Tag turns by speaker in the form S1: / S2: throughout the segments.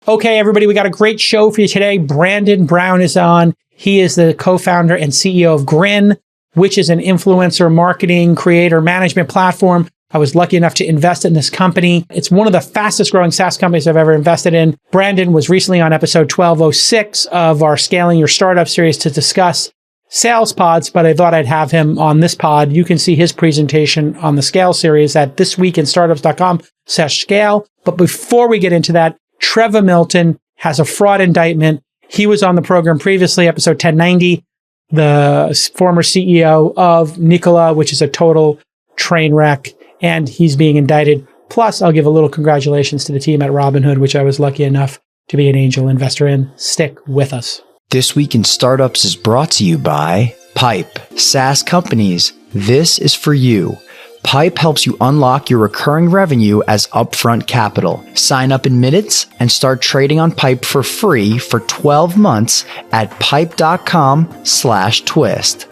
S1: Okay, everybody, we got a great show for you today. Brandon Brown is on. He is the co-founder and CEO of Grin, which is an influencer marketing creator management platform. I was lucky enough to invest in this company. It's one of the fastest growing SaaS companies I've ever invested in. Brandon was recently on episode 1206 of our Scaling Your Startup series to discuss sales pods, but I thought I'd have him on this pod. You can see his presentation on the Scale series at thisweekinstartups.com/scale. But before we get into that, Trevor Milton has a fraud indictment. He was on the program previously, episode 1090, the former CEO of Nikola, which is a total train wreck, and he's being indicted. Plus, I'll give a little congratulations to the team at Robinhood, which I was lucky enough to be an angel investor in. Stick with us.
S2: This Week in Startups is brought to you by Pipe. SaaS companies, this is for you. Pipe helps you unlock your recurring revenue as upfront capital. Sign up in minutes and start trading on Pipe for free for 12 months at pipe.com/twist.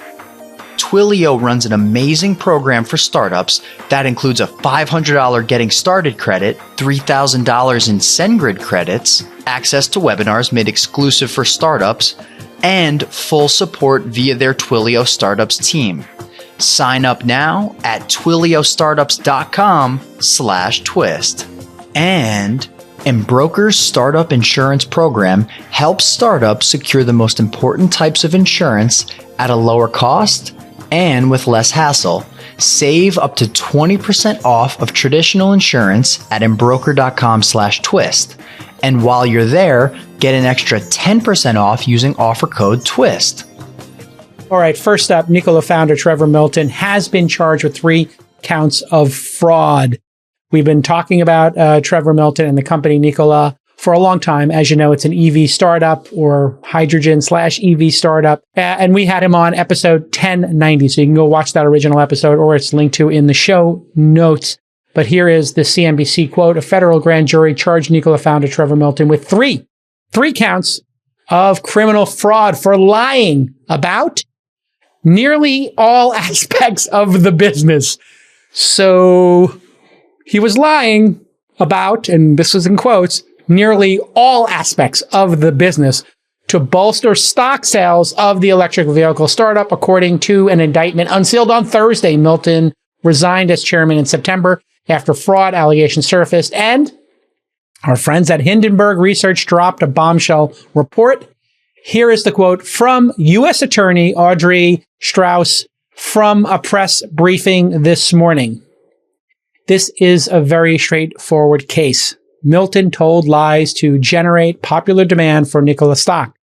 S2: Twilio runs an amazing program for startups that includes a $500 getting started credit, $3,000 in SendGrid credits, access to webinars made exclusive for startups, and full support via their Twilio Startups team. Sign up now at twiliostartups.com/twist. And Embroker's startup insurance program helps startups secure the most important types of insurance at a lower cost and with less hassle. Save up to 20% off of traditional insurance at embroker.com/twist. And while you're there, get an extra 10% off using offer code TWIST.
S1: All right, first up, Nikola founder Trevor Milton has been charged with 3 counts of fraud. We've been talking about Trevor Milton and the company Nikola for a long time. As you know, it's an EV startup or hydrogen/EV startup. And we had him on episode 1090. So you can go watch that original episode, or it's linked to in the show notes. But here is the CNBC quote. A federal grand jury charged Nikola founder Trevor Milton with three counts of criminal fraud for lying about nearly all aspects of the business. So he was lying about, and this was in quotes, nearly all aspects of the business to bolster stock sales of the electric vehicle startup, according to an indictment unsealed on Thursday. Milton resigned as chairman in September after fraud allegations surfaced, and our friends at Hindenburg Research dropped a bombshell report. Here is the quote from U.S. Attorney Audrey Strauss from a press briefing this morning. This is a very straightforward case. Milton told lies to generate popular demand for Nikola stock,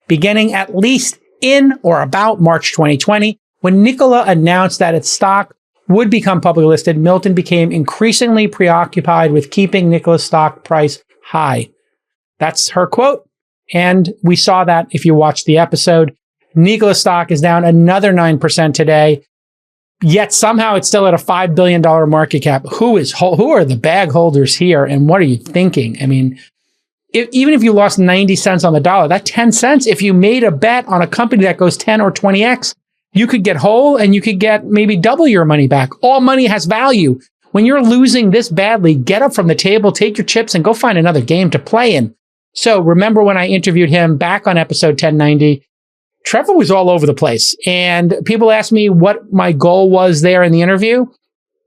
S1: beginning at least in or about March 2020, when Nikola announced that its stock would become publicly listed. Milton became increasingly preoccupied with keeping Nikola's stock price high. That's her quote. And we saw that if you watched the episode. Nikola stock is down another 9% today, yet somehow it's still at a $5 billion market cap. Who are the bag holders here, and what are you thinking? I mean, even if you lost 90 cents on the dollar, that 10 cents, if you made a bet on a company that goes 10 or 20x, you could get whole and you could get maybe double your money back. All money has value. When you're losing this badly, get up from the table, take your chips, and go find another game to play in. So remember when I interviewed him back on episode 1090, Trevor was all over the place. And people asked me what my goal was there in the interview.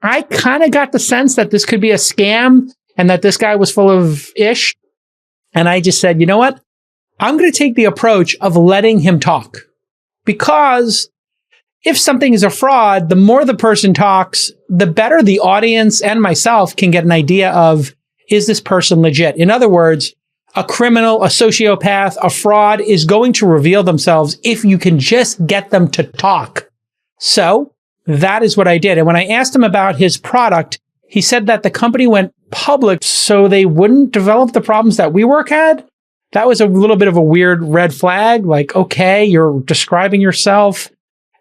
S1: I kind of got the sense that this could be a scam and that this guy was full of ish. And I just said, you know what? I'm going to take the approach of letting him talk. Because if something is a fraud, the more the person talks, the better the audience and myself can get an idea of, is this person legit? In other words, a criminal, a sociopath, a fraud is going to reveal themselves if you can just get them to talk. So that is what I did. And when I asked him about his product, he said that the company went public so they wouldn't develop the problems that WeWork had. That was a little bit of a weird red flag. Like, okay, you're describing yourself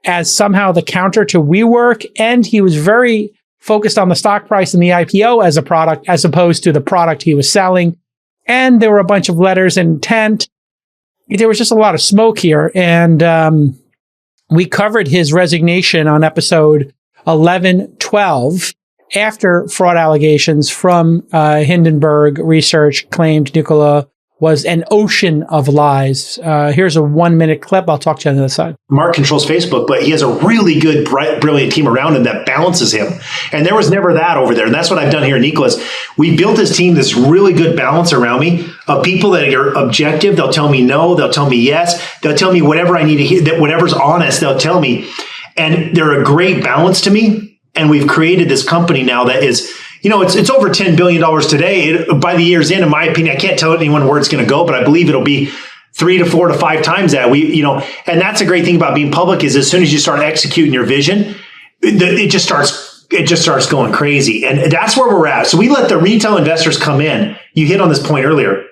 S1: as somehow the counter to WeWork. And he was very focused on the stock price and the IPO as a product, as opposed to the product he was selling. And there were a bunch of letters of intent. There was just a lot of smoke here. And we covered his resignation on episode 1112 after fraud allegations from Hindenburg Research claimed Nikola was an ocean of lies. Here's a 1-minute clip. I'll talk to you on the other side.
S3: Mark controls Facebook, but he has a really good, brilliant team around him that balances him. And there was never that over there. And that's what I've done here at Nikola. We built this team, this really good balance around me of people that are objective. They'll tell me no. They'll tell me yes. They'll tell me whatever I need to hear, that whatever's honest, they'll tell me. And they're a great balance to me. And we've created this company now that is, it's over $10 billion today. By the year's end, in my opinion, I can't tell anyone where it's going to go, but I believe it'll be 3 to 4 to 5 times that. And that's the great thing about being public is as soon as you start executing your vision, it just starts going crazy. And that's where we're at. So we let the retail investors come in. You hit on this point earlier.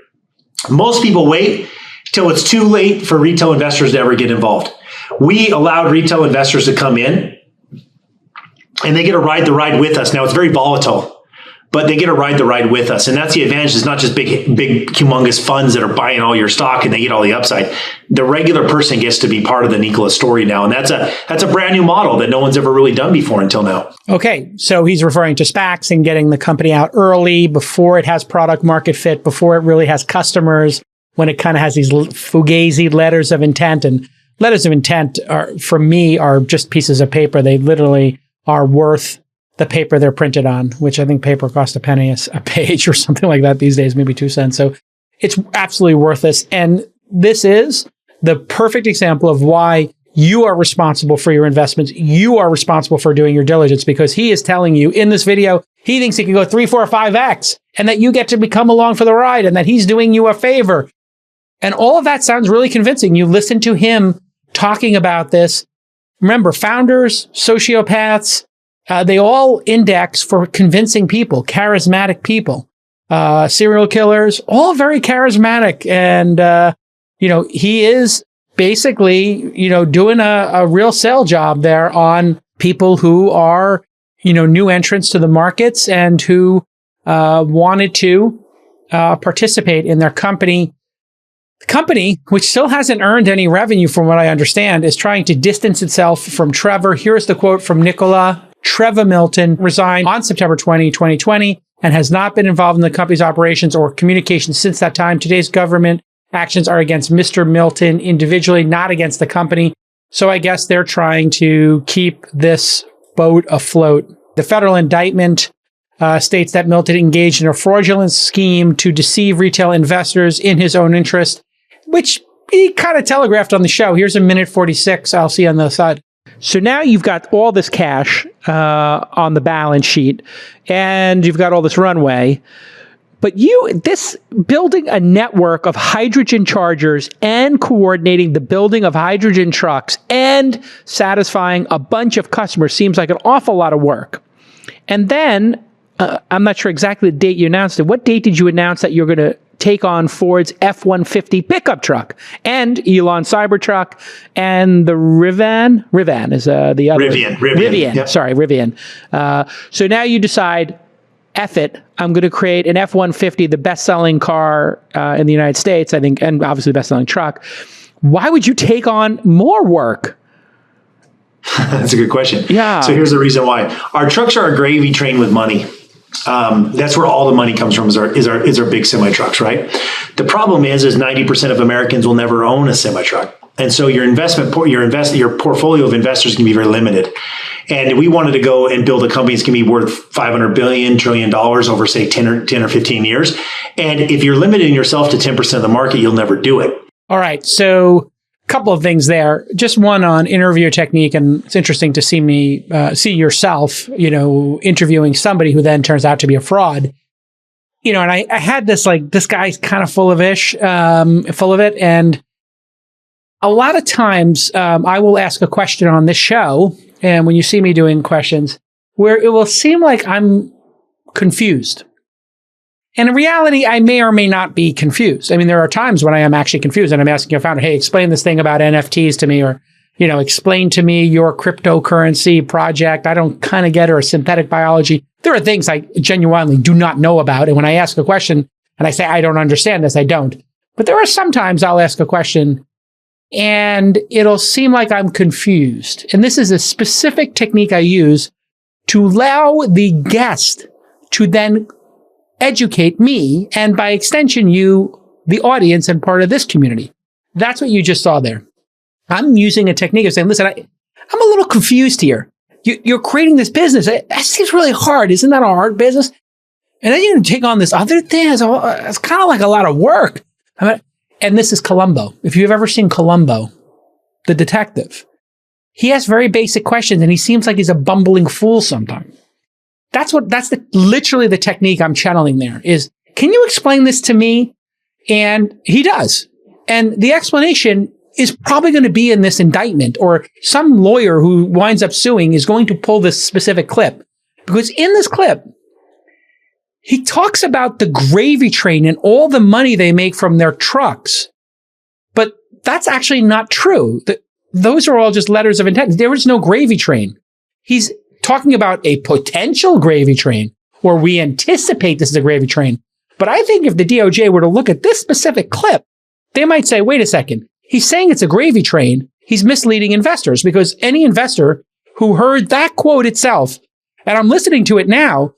S3: Most people wait till it's too late for retail investors to ever get involved. We allowed retail investors to come in and they get to ride the ride with us. Now it's very volatile, but they get to ride the ride with us. And that's the advantage. It's not just big, humongous funds that are buying all your stock and they get all the upside. The regular person gets to be part of the Nikola story now. And that's a brand new model that no one's ever really done before until now.
S1: Okay. So he's referring to SPACs and getting the company out early before it has product market fit, before it really has customers, when it kind of has these fugazi letters of intent. And letters of intent for me, are just pieces of paper. They literally are worth the paper they're printed on, which I think paper costs a penny a page or something like that these days, maybe 2 cents. So it's absolutely worthless. And this is the perfect example of why you are responsible for your investments. You are responsible for doing your diligence, because he is telling you in this video, he thinks he can go 3, 4, 5x and that you get to come along for the ride and that he's doing you a favor. And all of that sounds really convincing. You listen to him talking about this. Remember, founders, sociopaths, they all index for convincing people, charismatic people, serial killers, all very charismatic. And, he is basically, doing a real sell job there on people who are, new entrants to the markets and who wanted to participate in their company. The company, which still hasn't earned any revenue from what I understand, is trying to distance itself from Trevor. Here's the quote from Nikola. Trevor Milton resigned on September 20, 2020, and has not been involved in the company's operations or communications since that time. Today's government actions are against Mr. Milton individually, not against the company. So I guess they're trying to keep this boat afloat. The federal indictment states that Milton engaged in a fraudulent scheme to deceive retail investors in his own interest, which he kind of telegraphed on the show. Here's a minute 46. I'll see you on the other side. So now you've got all this cash on the balance sheet, and you've got all this runway. But this building a network of hydrogen chargers and coordinating the building of hydrogen trucks and satisfying a bunch of customers seems like an awful lot of work. And then, I'm not sure exactly the date you announced it. What date did you announce that you're going to take on Ford's F-150 pickup truck and Elon Cybertruck and the Rivian? Rivian is the other. Rivian. Yep. Sorry, Rivian. So now you decide, F it, I'm going to create an F-150, the best-selling car in the United States, I think, and obviously the best-selling truck. Why would you take on more work?
S3: That's a good question.
S1: Yeah.
S3: So here's the reason why. Our trucks are a gravy train with money. That's where all the money comes from is our big semi trucks, right? The problem is 90% of Americans will never own a semi truck. And so your your portfolio of investors can be very limited. And we wanted to go and build a company that's going to be worth $500 trillion over, say, 10 or 15 years. And if you're limiting yourself to 10% of the market, you'll never do it.
S1: All right. So a couple of things there. Just one on interview technique. And it's interesting to see yourself, interviewing somebody who then turns out to be a fraud. And I had this, this guy's kind of full of it. And a lot of times I will ask a question on this show. And when you see me doing questions, where it will seem like I'm confused. And in reality, I may or may not be confused. I mean, there are times when I am actually confused and I'm asking your founder, hey, explain this thing about NFTs to me, or, explain to me your cryptocurrency project. I don't kind of get it, or synthetic biology. There are things I genuinely do not know about. And when I ask a question and I say, I don't understand this, I don't. But there are sometimes I'll ask a question and it'll seem like I'm confused. And this is a specific technique I use to allow the guest to then educate me, and by extension, you, the audience and part of this community. That's what you just saw there. I'm using a technique of saying, listen, I'm a little confused here. You're creating this business. That seems really hard. Isn't that a hard business? And then you're going to take on this other thing. It's kind of like a lot of work. And this is Columbo. If you've ever seen Columbo, the detective, he asks very basic questions and he seems like he's a bumbling fool sometimes. That's literally the technique I'm channeling there is, can you explain this to me? And he does. And the explanation is probably going to be in this indictment, or some lawyer who winds up suing is going to pull this specific clip. Because in this clip, he talks about the gravy train and all the money they make from their trucks. But that's actually not true. Those are all just letters of intent. There was no gravy train. He's talking about a potential gravy train, or we anticipate this is a gravy train. But I think if the DOJ were to look at this specific clip, they might say, wait a second, he's saying it's a gravy train. He's misleading investors, because any investor who heard that quote itself, and I'm listening to it now,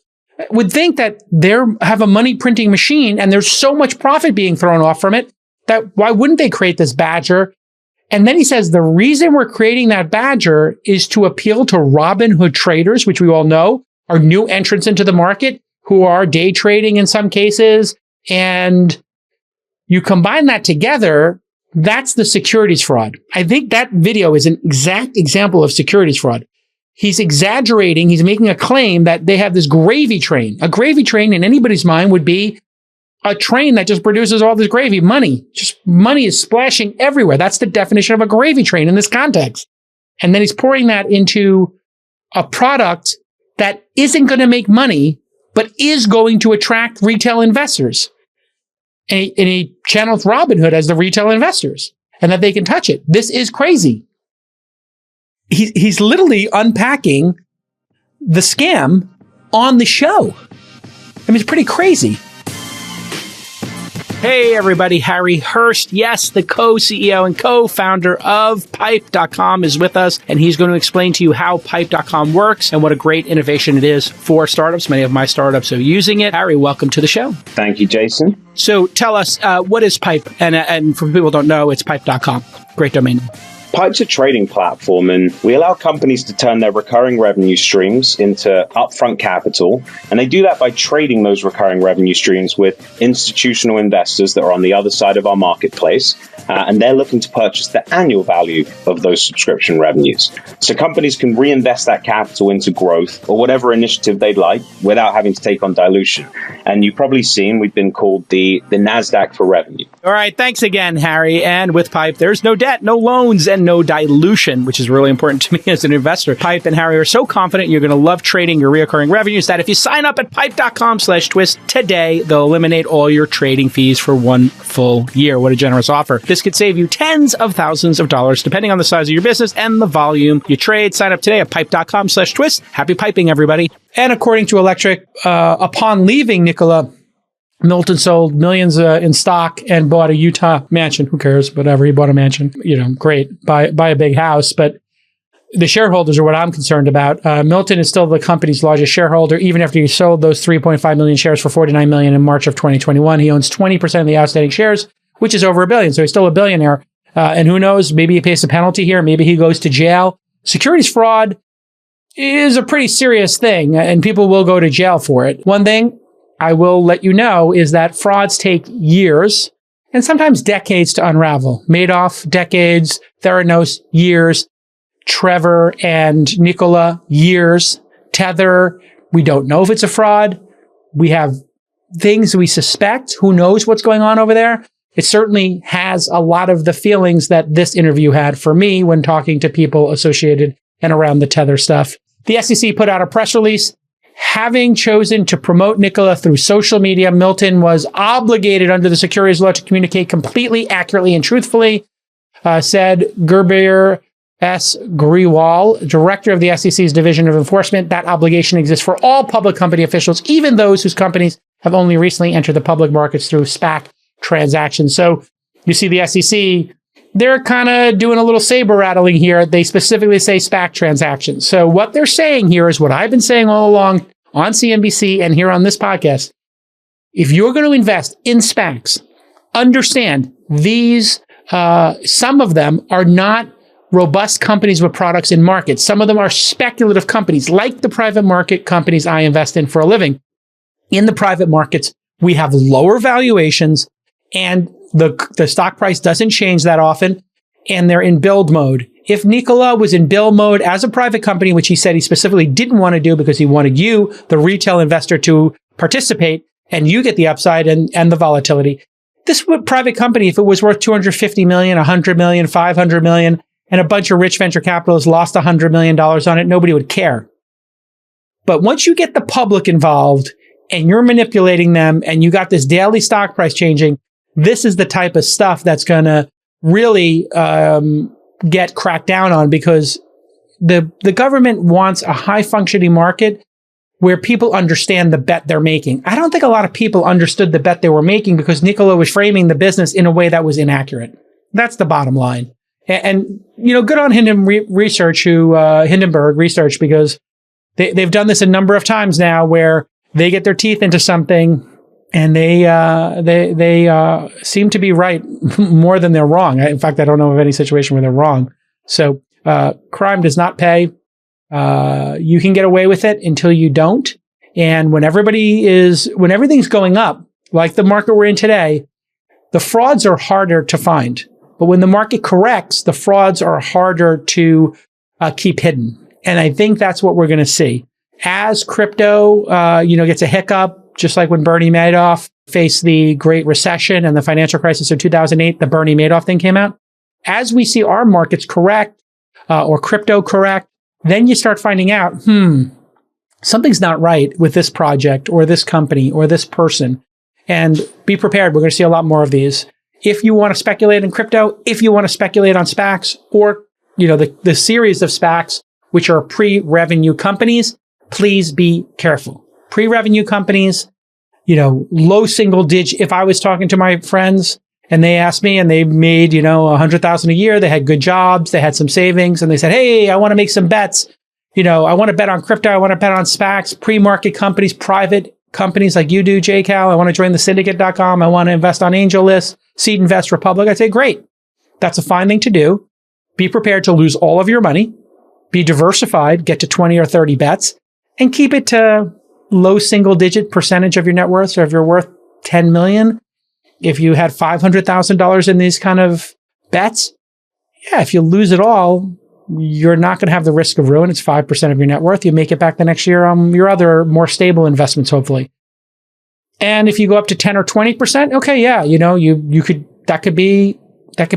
S1: would think that they have a money printing machine and there's so much profit being thrown off from it that why wouldn't they create this badger? And then he says the reason we're creating that badger is to appeal to Robinhood traders, which we all know are new entrants into the market who are day trading in some cases. And you combine that together, that's the securities fraud. I think that video is an exact example of securities fraud. He's exaggerating. He's making a claim that they have this gravy train. A gravy train in anybody's mind would be a train that just produces all this gravy. Money is splashing everywhere. That's the definition of a gravy train in this context. And then he's pouring that into a product that isn't going to make money, but is going to attract retail investors. And he channels Robinhood as the retail investors and that they can touch it. This is crazy. He's literally unpacking the scam on the show. I mean, it's pretty crazy. Hey, everybody. Harry Hurst, yes, the co-CEO and co-founder of Pipe.com is with us, and he's going to explain to you how Pipe.com works and what a great innovation it is for startups. Many of my startups are using it. Harry, welcome to the show.
S4: Thank you, Jason.
S1: So tell us, what is Pipe? And for people who don't know, it's Pipe.com. Great domain.
S4: Pipe's a trading platform, and we allow companies to turn their recurring revenue streams into upfront capital. And they do that by trading those recurring revenue streams with institutional investors that are on the other side of our marketplace. And they're looking to purchase the annual value of those subscription revenues. So companies can reinvest that capital into growth or whatever initiative they'd like without having to take on dilution. And you've probably seen we've been called the NASDAQ for revenue. All
S1: right. Thanks again, Harry. And with Pipe, there's no debt, no loans, and no dilution, which is really important to me as an investor. Pipe and Harry are so confident you're going to love trading your recurring revenues that if you sign up at pipe.com/twist today, they'll eliminate all your trading fees for 1 full year. What a generous offer. This could save you tens of thousands of dollars, depending on the size of your business and the volume you trade. Sign up today at pipe.com/twist. Happy piping, everybody. And according to Electric, upon leaving Nikola, Milton sold millions in stock and bought a Utah mansion. Who cares? Whatever. He bought a mansion. Great. Buy a big house. But the shareholders are what I'm concerned about. Milton is still the company's largest shareholder, even after he sold those 3.5 million shares for $49 million in March of 2021. He owns 20% of the outstanding shares, which is over $1 billion. So he's still a billionaire. And who knows? Maybe he pays a penalty here. Maybe he goes to jail. Securities fraud is a pretty serious thing, and people will go to jail for it. One thing I will let you know is that frauds take years and sometimes decades to unravel. Madoff, decades. Theranos, years. Trevor and Nikola, years. Tether, we don't know if it's a fraud. We have things we suspect. Who knows what's going on over there? It certainly has a lot of the feelings that this interview had for me when talking to people associated and around the Tether stuff. The SEC put out a press release. Having chosen to promote Nikola through social media, Milton was obligated under the securities law to communicate completely, accurately, and truthfully, said Gurbir S. Grewal, director of the SEC's Division of Enforcement. That obligation exists for all public company officials, even those whose companies have only recently entered the public markets through SPAC transactions. So you see the SEC, they're kind of doing a little saber rattling here. They specifically say SPAC transactions. So what they're saying here is what I've been saying all along on CNBC and here on this podcast. If you're going to invest in SPACs, understand these, some of them are not robust companies with products in market. Some of them are speculative companies, like the private market companies I invest in for a living. In the private markets, we have lower valuations and the stock price doesn't change that often, and they're in build mode. If Nikola was in build mode as a private company, which he said he specifically didn't want to do because he wanted you, the retail investor, to participate and you get the upside and the volatility. This private company, if it was worth 250 million, 100 million, 500 million, and a bunch of rich venture capitalists lost $100 million on it, nobody would care. But once you get the public involved and you're manipulating them and you got this daily stock price changing, this is the type of stuff that's going to really get cracked down on, because the government wants a high functioning market where people understand the bet they're making. I don't think a lot of people understood the bet they were making because Nikola was framing the business in a way that was inaccurate. That's the bottom line. And good on Hindenburg Research, because they've done this a number of times now where they get their teeth into something and they seem to be right more than they're wrong. In fact, I don't know of any situation where they're wrong. So crime does not pay. You can get away with it until you don't. And when everything's going up, like the market we're in today, the frauds are harder to find. But when the market corrects, the frauds are harder to keep hidden. And I think that's what we're going to see. As crypto, gets a hiccup, just like when Bernie Madoff faced the Great Recession and the financial crisis of 2008, the Bernie Madoff thing came out. As we see our markets correct, or crypto correct, then you start finding out, something's not right with this project or this company or this person. And be prepared. We're going to see a lot more of these. If you want to speculate in crypto, if you want to speculate on SPACs, or, the series of SPACs, which are pre-revenue companies, please be careful. Pre-revenue companies, low single digit. If I was talking to my friends and they asked me and they made, $100,000 a year, they had good jobs, they had some savings, and they said, hey, I want to make some bets. I want to bet on crypto. I want to bet on SPACs, pre-market companies, private companies like you do, JCal. I want to join the syndicate.com. I want to invest on AngelList, Seed Invest, Republic. I'd say, great. That's a fine thing to do. Be prepared to lose all of your money. Be diversified, get to 20 or 30 bets, and keep it to low single digit percentage of your net worth. So if you're worth 10 million, if you had $500,000 in these kind of bets, if you lose it all, you're not going to have the risk of ruin. It's 5% of your net worth. You make it back the next year on your other more stable investments, hopefully. And if you go up to 10 or 20%, okay, that could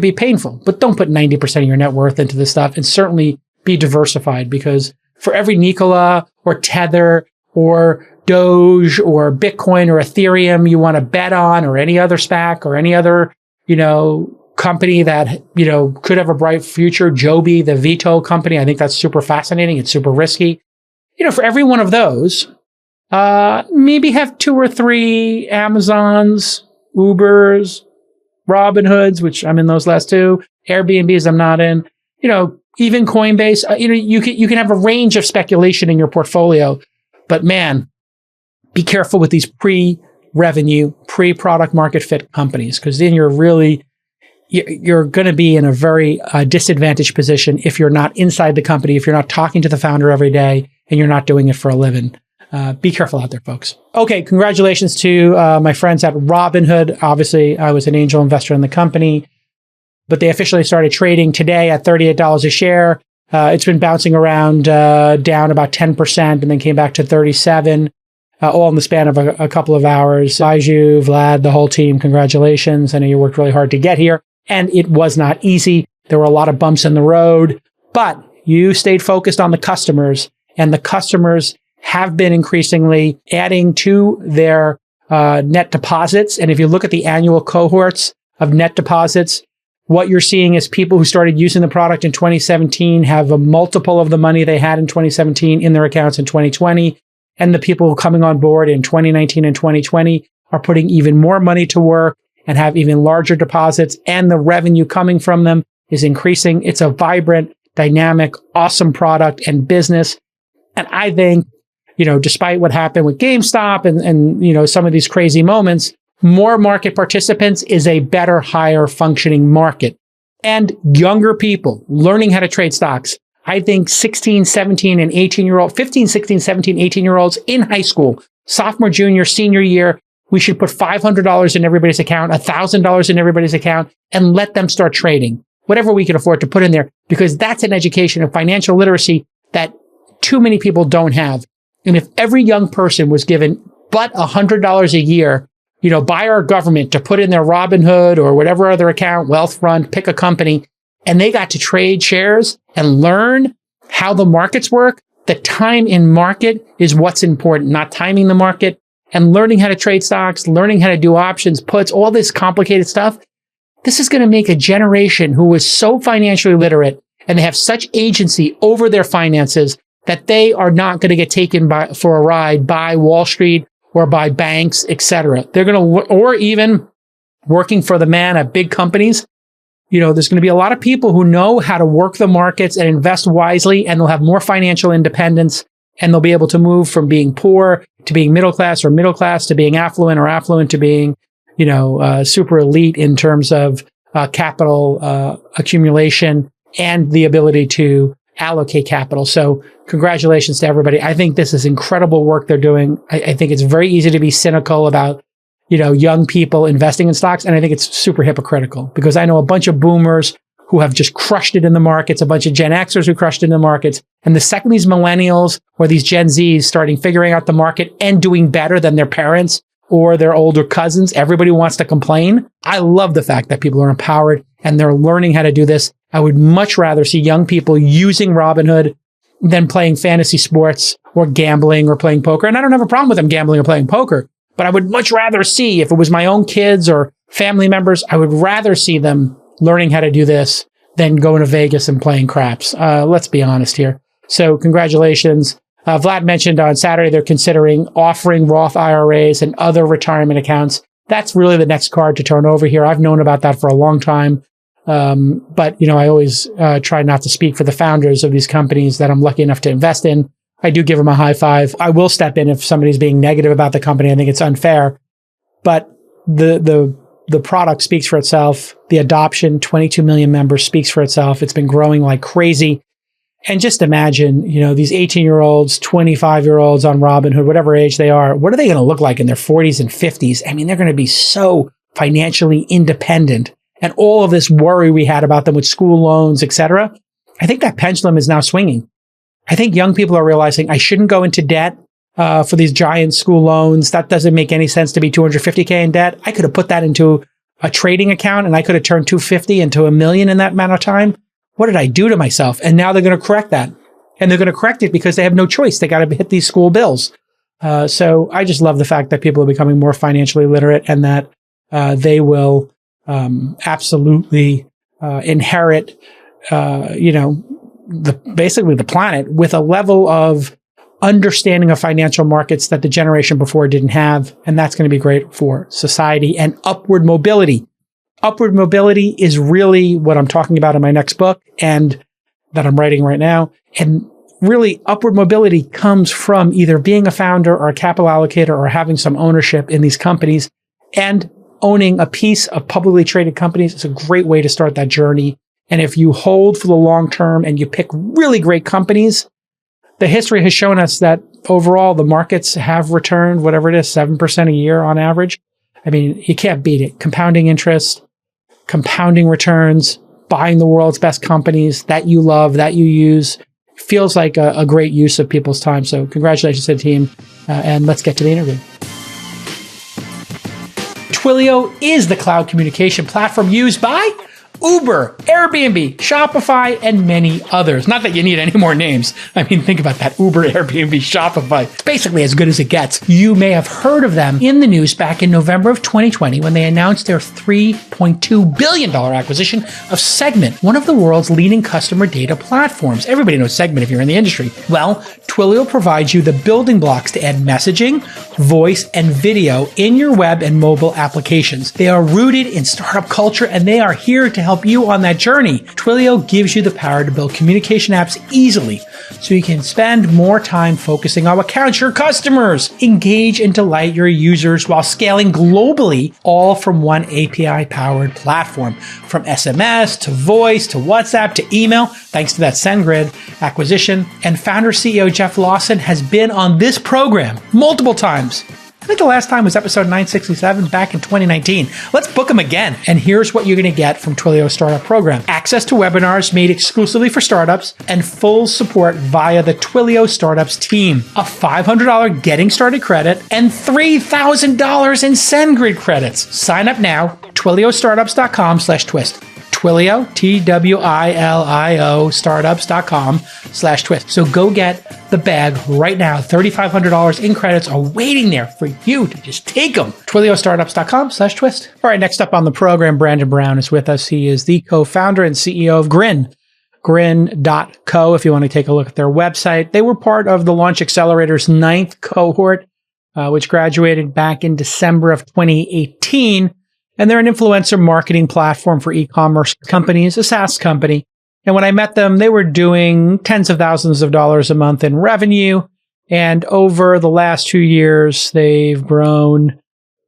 S1: be painful, but don't put 90% of your net worth into this stuff, and certainly be diversified, because for every Nikola or Tether or Doge or Bitcoin or Ethereum you want to bet on, or any other SPAC or any other, company that, could have a bright future, Joby, the Veto company, I think that's super fascinating. It's super risky. For every one of those, maybe have 2 or 3 Amazons, Ubers, Robinhoods, which I'm in those last 2, Airbnbs I'm not in, even Coinbase. You can have a range of speculation in your portfolio, but man, be careful with these pre-revenue, pre-product market fit companies, because then you're going to be in a very disadvantaged position if you're not inside the company, if you're not talking to the founder every day, and you're not doing it for a living. Be careful out there, folks. Okay, congratulations to my friends at Robinhood. Obviously, I was an angel investor in the company, but they officially started trading today at $38 a share. It's been bouncing around down about 10% and then came back to 37, all in the span of a couple of hours. Baiju, Vlad, the whole team, congratulations. I know you worked really hard to get here, and it was not easy. There were a lot of bumps in the road, but you stayed focused on the customers, and the customers have been increasingly adding to their net deposits. And if you look at the annual cohorts of net deposits, what you're seeing is people who started using the product in 2017 have a multiple of the money they had in 2017 in their accounts in 2020. And the people coming on board in 2019 and 2020 are putting even more money to work and have even larger deposits, and the revenue coming from them is increasing. It's a vibrant, dynamic, awesome product and business. And I think, despite what happened with GameStop and some of these crazy moments, More market participants is a better, higher functioning market. And younger people learning how to trade stocks. I think 16, 17, and 18-year-old, 15, 16, 17, 18-year-olds in high school, sophomore, junior, senior year, we should put $500 in everybody's account, $1,000 in everybody's account, and let them start trading. Whatever we can afford to put in there, because that's an education of financial literacy that too many people don't have. And if every young person was given but $100 a year, by our government to put in their Robinhood or whatever other account, Wealthfront, pick a company, and they got to trade shares and learn how the markets work, the time in market is what's important, not timing the market, and learning how to trade stocks, learning how to do options, puts, all this complicated stuff. This is going to make a generation who is so financially literate and they have such agency over their finances that they are not going to get taken for a ride by Wall Street or by banks, etc. They're going to, or even working for the man at big companies. There's going to be a lot of people who know how to work the markets and invest wisely, and they'll have more financial independence, and they'll be able to move from being poor to being middle class, or middle class to being affluent, or affluent to being, super elite in terms of capital accumulation and the ability to allocate capital. So congratulations to everybody. I think this is incredible work they're doing. I think it's very easy to be cynical about, young people investing in stocks. And I think it's super hypocritical because I know a bunch of boomers who have just crushed it in the markets, a bunch of Gen Xers who crushed it in the markets. And the second these millennials or these Gen Zs figuring out the market and doing better than their parents or their older cousins, everybody wants to complain. I love the fact that people are empowered and they're learning how to do this. I would much rather see young people using Robinhood than playing fantasy sports or gambling or playing poker. And I don't have a problem with them gambling or playing poker, but I would much rather see, if it was my own kids or family members, I would rather see them learning how to do this than going to Vegas and playing craps. Let's be honest here. So congratulations. Vlad mentioned on Saturday they're considering offering Roth IRAs and other retirement accounts. That's really the next card to turn over here. I've known about that for a long time. But I always try not to speak for the founders of these companies that I'm lucky enough to invest in. I do give them a high five. I will step in if somebody's being negative about the company. I think it's unfair, but the product speaks for itself. The adoption, 22 million members, speaks for itself. It's been growing like crazy. And just imagine, these 18-year-olds, 25-year-olds on Robinhood, whatever age they are, what are they going to look like in their 40s and 50s? I mean, they're going to be so financially independent. And all of this worry we had about them with school loans, etc. I think that pendulum is now swinging. I think young people are realizing I shouldn't go into debt for these giant school loans. That doesn't make any sense to be $250K in debt. I could have put that into a trading account and I could have turned $250 into $1 million in that amount of time. What did I do to myself? And now they're going to correct that. And they're going to correct it because they have no choice. They got to hit these school bills. So I just love the fact that people are becoming more financially literate and that they will absolutely inherit, basically the planet with a level of understanding of financial markets that the generation before didn't have. And that's going to be great for society and upward mobility. Upward mobility is really what I'm talking about in my next book and that I'm writing right now. And really, upward mobility comes from either being a founder or a capital allocator or having some ownership in these companies, and owning a piece of publicly traded companies is a great way to start that journey. And if you hold for the long term and you pick really great companies, the history has shown us that overall the markets have returned, whatever it is, 7% a year on average. I mean, you can't beat it. Compounding interest, compounding returns, buying the world's best companies that you love, that you use, feels like a great use of people's time. So congratulations to the team, and let's get to the interview. Twilio is the cloud communication platform used by Uber, Airbnb, Shopify, and many others. Not that you need any more names. I mean, think about that. Uber, Airbnb, Shopify. It's basically as good as it gets. You may have heard of them in the news back in November of 2020 when they announced their $3.2 billion acquisition of Segment, one of the world's leading customer data platforms. Everybody knows Segment if you're in the industry. Well, Twilio provides you the building blocks to add messaging, voice, and video in your web and mobile applications. They are rooted in startup culture, and they are here to help help you on that journey. Twilio gives you the power to build communication apps easily so you can spend more time focusing on what counts: your customers. Engage and delight your users while scaling globally, all from one API-powered platform. From SMS to voice to WhatsApp to email, thanks to that SendGrid acquisition. And founder CEO Jeff Lawson has been on this program multiple times. I think the last time was episode 967 back in 2019. Let's book them again. And here's what you're going to get from Twilio's startup program: access to webinars made exclusively for startups and full support via the Twilio Startups team, a $500 getting started credit, and $3,000 in SendGrid credits. Sign up now, twiliostartups.com/twist. Twilio, Twilio, startups.com/twist. So go get the bag right now. $3,500 in credits are waiting there for you to just take them. Twiliostartups.com/twist. All right, next up on the program, Brandon Brown is with us. He is the co-founder and CEO of Grin. Grin.co, if you want to take a look at their website. They were part of the Launch Accelerator's 9th cohort, which graduated back in December of 2018. And they're an influencer marketing platform for e-commerce companies, a SaaS company. And when I met them, they were doing tens of thousands of dollars a month in revenue. And over the last 2 years, they've grown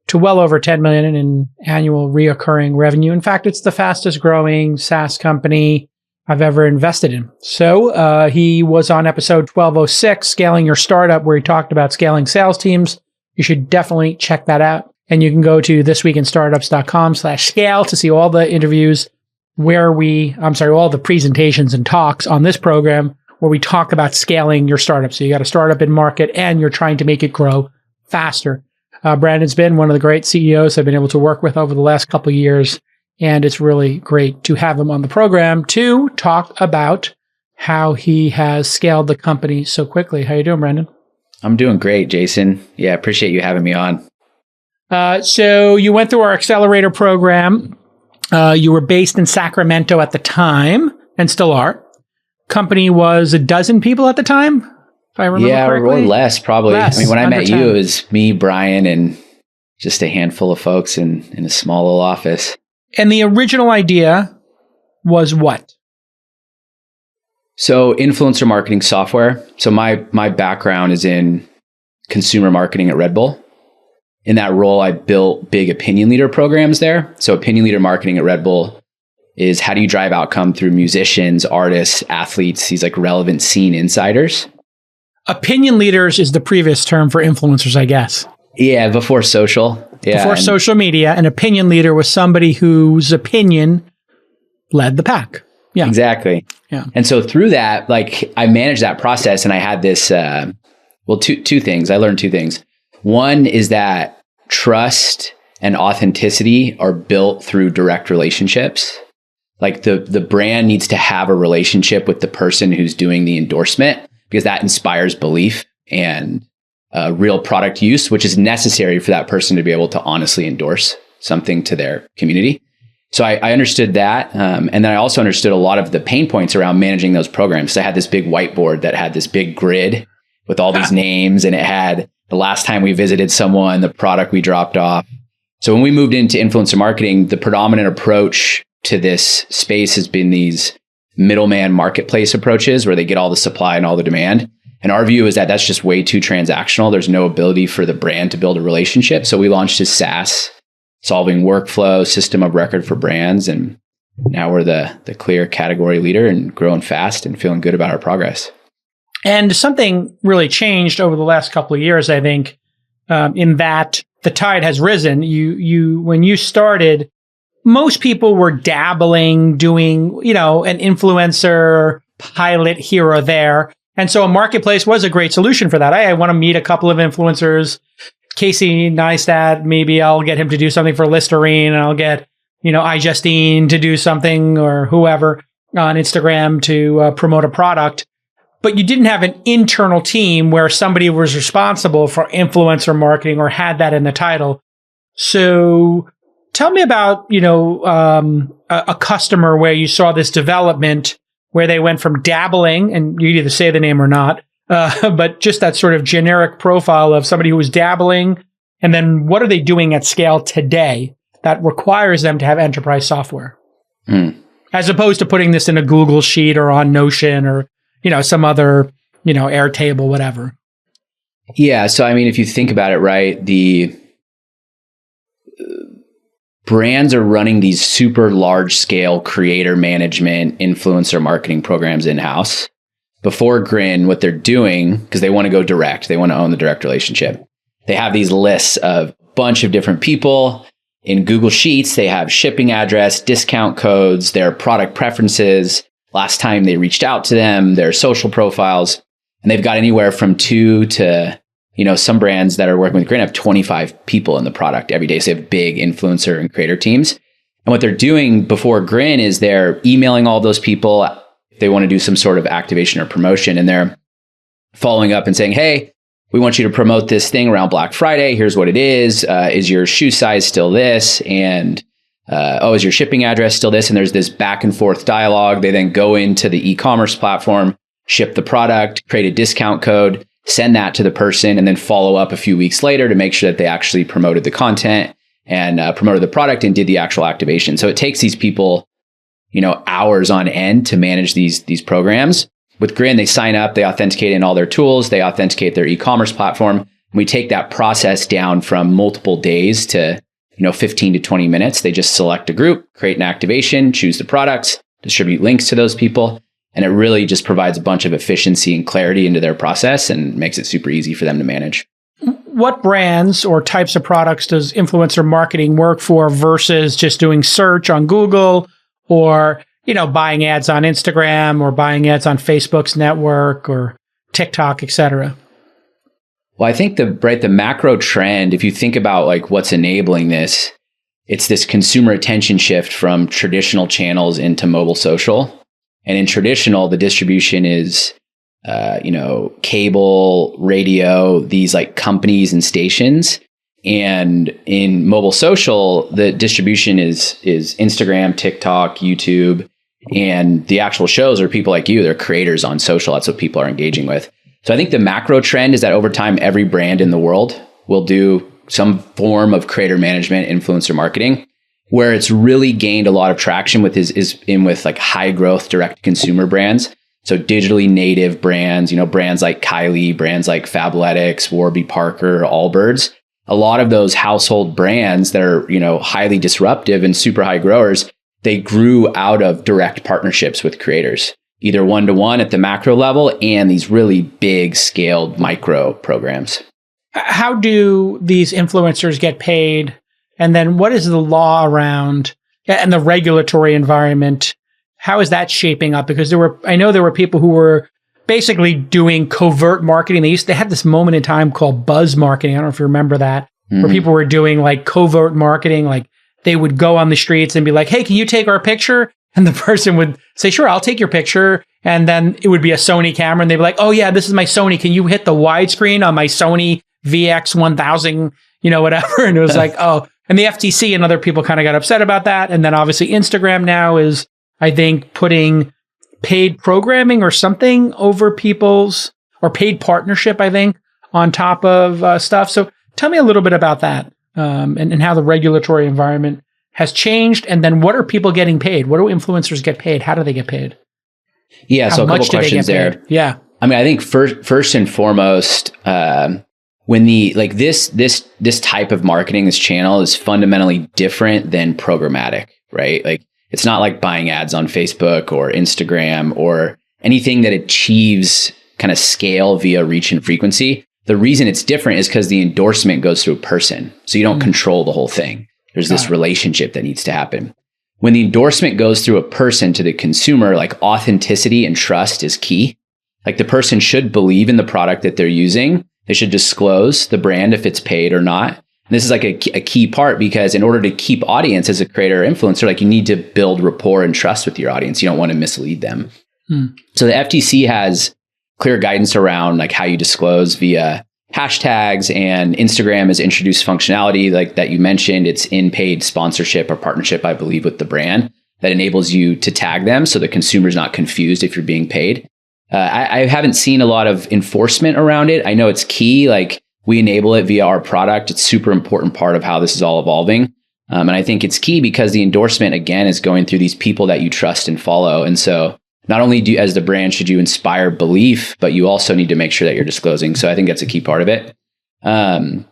S1: to well over 10 million in annual reoccurring revenue. In fact, it's the fastest growing SaaS company I've ever invested in. So he was on episode 1206, Scaling Your Startup, where he talked about scaling sales teams. You should definitely check that out. And you can go to thisweekinstartups.com/scale to see all the interviews all the presentations and talks on this program where we talk about scaling your startup. So you got a startup in market and you're trying to make it grow faster. Brandon's been one of the great CEOs I've been able to work with over the last couple of years. And it's really great to have him on the program to talk about how he has scaled the company so quickly. How you doing, Brandon?
S5: I'm doing great, Jason. Yeah, appreciate you having me on.
S1: So you went through our accelerator program. You were based in Sacramento at the time and still are. Company was a dozen people at the time, if I remember correctly.
S5: Or less, probably.
S1: Less,
S5: I mean, when I met
S1: 10.
S5: you, it was me, Brian, and just a handful of folks in a small little office.
S1: And the original idea was what?
S5: So influencer marketing software. So my background is in consumer marketing at Red Bull. In that role, I built big opinion leader programs there. So opinion leader marketing at Red Bull is how do you drive outcome through musicians, artists, athletes, these like relevant scene insiders.
S1: Opinion leaders is the previous term for influencers, I guess.
S5: Yeah, before social. Yeah,
S1: before social media, an opinion leader was somebody whose opinion led the pack. Yeah,
S5: exactly.
S1: Yeah.
S5: And so through that, like I managed that process and I had this, two things. I learned two things. One is that trust and authenticity are built through direct relationships. Like the brand needs to have a relationship with the person who's doing the endorsement because that inspires belief and real product use, which is necessary for that person to be able to honestly endorse something to their community. So I understood that. And then I also understood a lot of the pain points around managing those programs. So I had this big whiteboard that had this big grid with all these names, and it had the last time we visited someone, the product we dropped off. So when we moved into influencer marketing, the predominant approach to this space has been these middleman marketplace approaches where they get all the supply and all the demand. And our view is that that's just way too transactional. There's no ability for the brand to build a relationship. So we launched a SaaS, solving workflow, system of record for brands. And now we're the clear category leader and growing fast and feeling good about our progress.
S1: And something really changed over the last couple of years, I think, in that the tide has risen. When you started, most people were dabbling, doing, an influencer pilot here or there. And so a marketplace was a great solution for that. I want to meet a couple of influencers. Casey Neistat, maybe I'll get him to do something for Listerine, and I'll get, iJustine to do something, or whoever on Instagram to promote a product. But you didn't have an internal team where somebody was responsible for influencer marketing or had that in the title. So tell me about, a customer where you saw this development where they went from dabbling, and you either say the name or not, but just that sort of generic profile of somebody who was dabbling. And then what are they doing at scale today that requires them to have enterprise software? As opposed to putting this in a Google sheet or on Notion or, some other, Airtable, whatever.
S5: Yeah. So, I mean, if you think about it, right, the brands are running these super large scale creator management, influencer marketing programs in-house. Before Grin, what they're doing, because they want to go direct, they want to own the direct relationship. They have these lists of a bunch of different people. In Google Sheets, they have shipping address, discount codes, their product preferences, last time they reached out to them, their social profiles. And they've got anywhere from 2 to, some brands that are working with Grin have 25 people in the product every day. So they have big influencer and creator teams. And what they're doing before Grin is they're emailing all those people if they want to do some sort of activation or promotion. And they're following up and saying, hey, we want you to promote this thing around Black Friday. Here's what it is. Is your shoe size still this? And is your shipping address still this? And there's this back and forth dialogue. They then go into the e-commerce platform, ship the product, create a discount code, send that to the person, and then follow up a few weeks later to make sure that they actually promoted the content and promoted the product and did the actual activation. So it takes these people, hours on end to manage these programs. With Grin, they sign up, they authenticate in all their tools, they authenticate their e-commerce platform. And we take that process down from multiple days to 15 to 20 minutes. They just select a group, create an activation, choose the products, distribute links to those people. And it really just provides a bunch of efficiency and clarity into their process and makes it super easy for them to manage.
S1: What brands or types of products does influencer marketing work for versus just doing search on Google or, buying ads on Instagram or buying ads on Facebook's network or TikTok, et cetera?
S5: Well, I think the macro trend, if you think about like what's enabling this, it's this consumer attention shift from traditional channels into mobile social. And in traditional, the distribution is, cable, radio, these like companies and stations. And in mobile social, the distribution is Instagram, TikTok, YouTube, and the actual shows are people like you. They're creators on social. That's what people are engaging with. So I think the macro trend is that over time, every brand in the world will do some form of creator management, influencer marketing. Where it's really gained a lot of traction with is with like high growth direct consumer brands. So digitally native brands, brands like Kylie, brands like Fabletics, Warby Parker, Allbirds. A lot of those household brands that are, highly disruptive and super high growers, they grew out of direct partnerships with creators, either one-to-one at the macro level and these really big scaled micro programs.
S1: How do these influencers get paid? And then what is the law around and the regulatory environment? How is that shaping up? Because I know there were people who were basically doing covert marketing. They had this moment in time called buzz marketing. I don't know if you remember that, where people were doing like covert marketing. Like they would go on the streets and be like, hey, can you take our picture? And the person would say, sure, I'll take your picture. And then it would be a Sony camera. And they'd be like, oh yeah, this is my Sony. Can you hit the widescreen on my Sony VX1000, whatever? And it was like, oh. And the FTC and other people kind of got upset about that. And then obviously Instagram now is, I think, putting paid programming or something over people's, or paid partnership, I think, on top of stuff. So tell me a little bit about that and how the regulatory environment has changed. And then what are people getting paid? What do influencers get paid? How do they get paid?
S5: Yeah, so a couple questions there.
S1: Yeah.
S5: I mean, I think first and foremost, when this type of marketing, this channel is fundamentally different than programmatic, right? Like it's not like buying ads on Facebook or Instagram or anything that achieves kind of scale via reach and frequency. The reason it's different is because the endorsement goes through a person. So you don't control the whole thing. There's this relationship that needs to happen. When the endorsement goes through a person to the consumer, like authenticity and trust is key. Like the person should believe in the product that they're using. They should disclose the brand if it's paid or not. And this is like a key part because in order to keep audience as a creator or influencer, like you need to build rapport and trust with your audience. You don't want to mislead them. So the FTC has clear guidance around like how you disclose via hashtags, and Instagram has introduced functionality like that you mentioned. It's in paid sponsorship or partnership, I believe, with the brand that enables you to tag them so the consumer's not confused if you're being paid. I haven't seen a lot of enforcement around it. I know it's key. Like we enable it via our product. It's super important part of how this is all evolving. And I think it's key because the endorsement, again, is going through these people that you trust and follow. And so not only do as the brand should you inspire belief, but you also need to make sure that you're disclosing. So I think that's a key part of it. And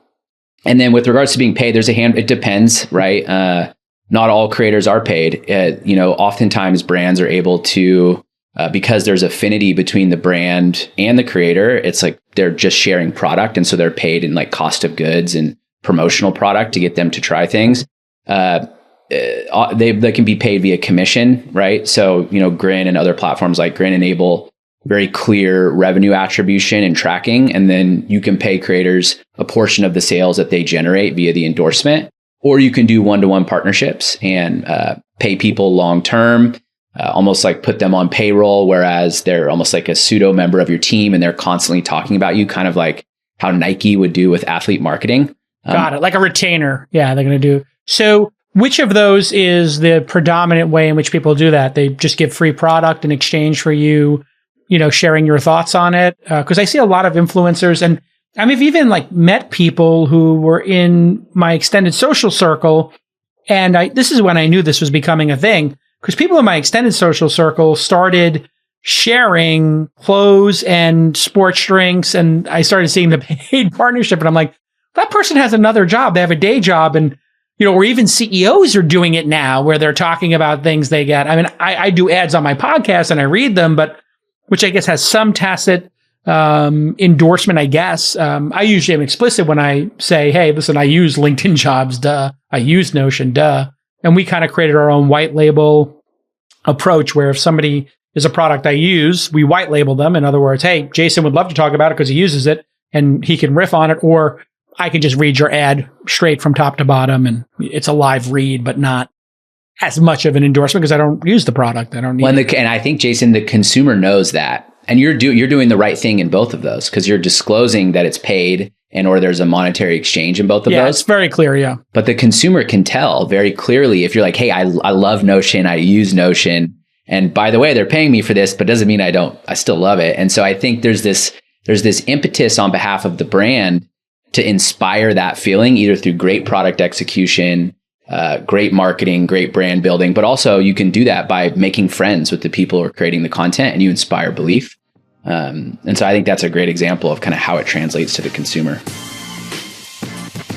S5: then with regards to being paid, it depends, right? Not all creators are paid. Oftentimes brands are able to, because there's affinity between the brand and the creator, it's like they're just sharing product. And so they're paid in like cost of goods and promotional product to get them to try things. They can be paid via commission, right? So, Grin and other platforms like Grin enable very clear revenue attribution and tracking. And then you can pay creators a portion of the sales that they generate via the endorsement, or you can do one-to-one partnerships and pay people long-term, almost like put them on payroll, whereas they're almost like a pseudo member of your team and they're constantly talking about you, kind of like how Nike would do with athlete marketing.
S1: Got it. Like a retainer. Yeah, they're going to do. So which of those is the predominant way in which people do that? They just give free product in exchange for you, sharing your thoughts on it? Because I see a lot of influencers, and I've even like met people who were in my extended social circle. And this is when I knew this was becoming a thing, because people in my extended social circle started sharing clothes and sports drinks. And I started seeing the paid partnership, and I'm like, that person has another job. They have a day job. And, or even CEOs are doing it now where they're talking about things they get. I mean, I do ads on my podcast and I read them, but which I guess has some tacit endorsement, I guess. I usually am explicit when I say, hey, listen, I use LinkedIn Jobs, duh. I use Notion, duh. And we kind of created our own white label approach where if somebody is a product I use, we white label them. In other words, hey, Jason would love to talk about it because he uses it and he can riff on it, or I can just read your ad straight from top to bottom, and it's a live read, but not as much of an endorsement because I don't use the product. I don't need it.
S5: And I think, Jason, the consumer knows that. And you're doing the right thing in both of those because you're disclosing that it's paid and or there's a monetary exchange in both of those.
S1: Yeah, it's very clear, yeah.
S5: But the consumer can tell very clearly if you're like, hey, I love Notion, I use Notion. And by the way, they're paying me for this, but doesn't mean I still love it. And so I think there's this impetus on behalf of the brand to inspire that feeling, either through great product execution, great marketing, great brand building, but also you can do that by making friends with the people who are creating the content and you inspire belief. And so I think that's a great example of kind of how it translates to the consumer.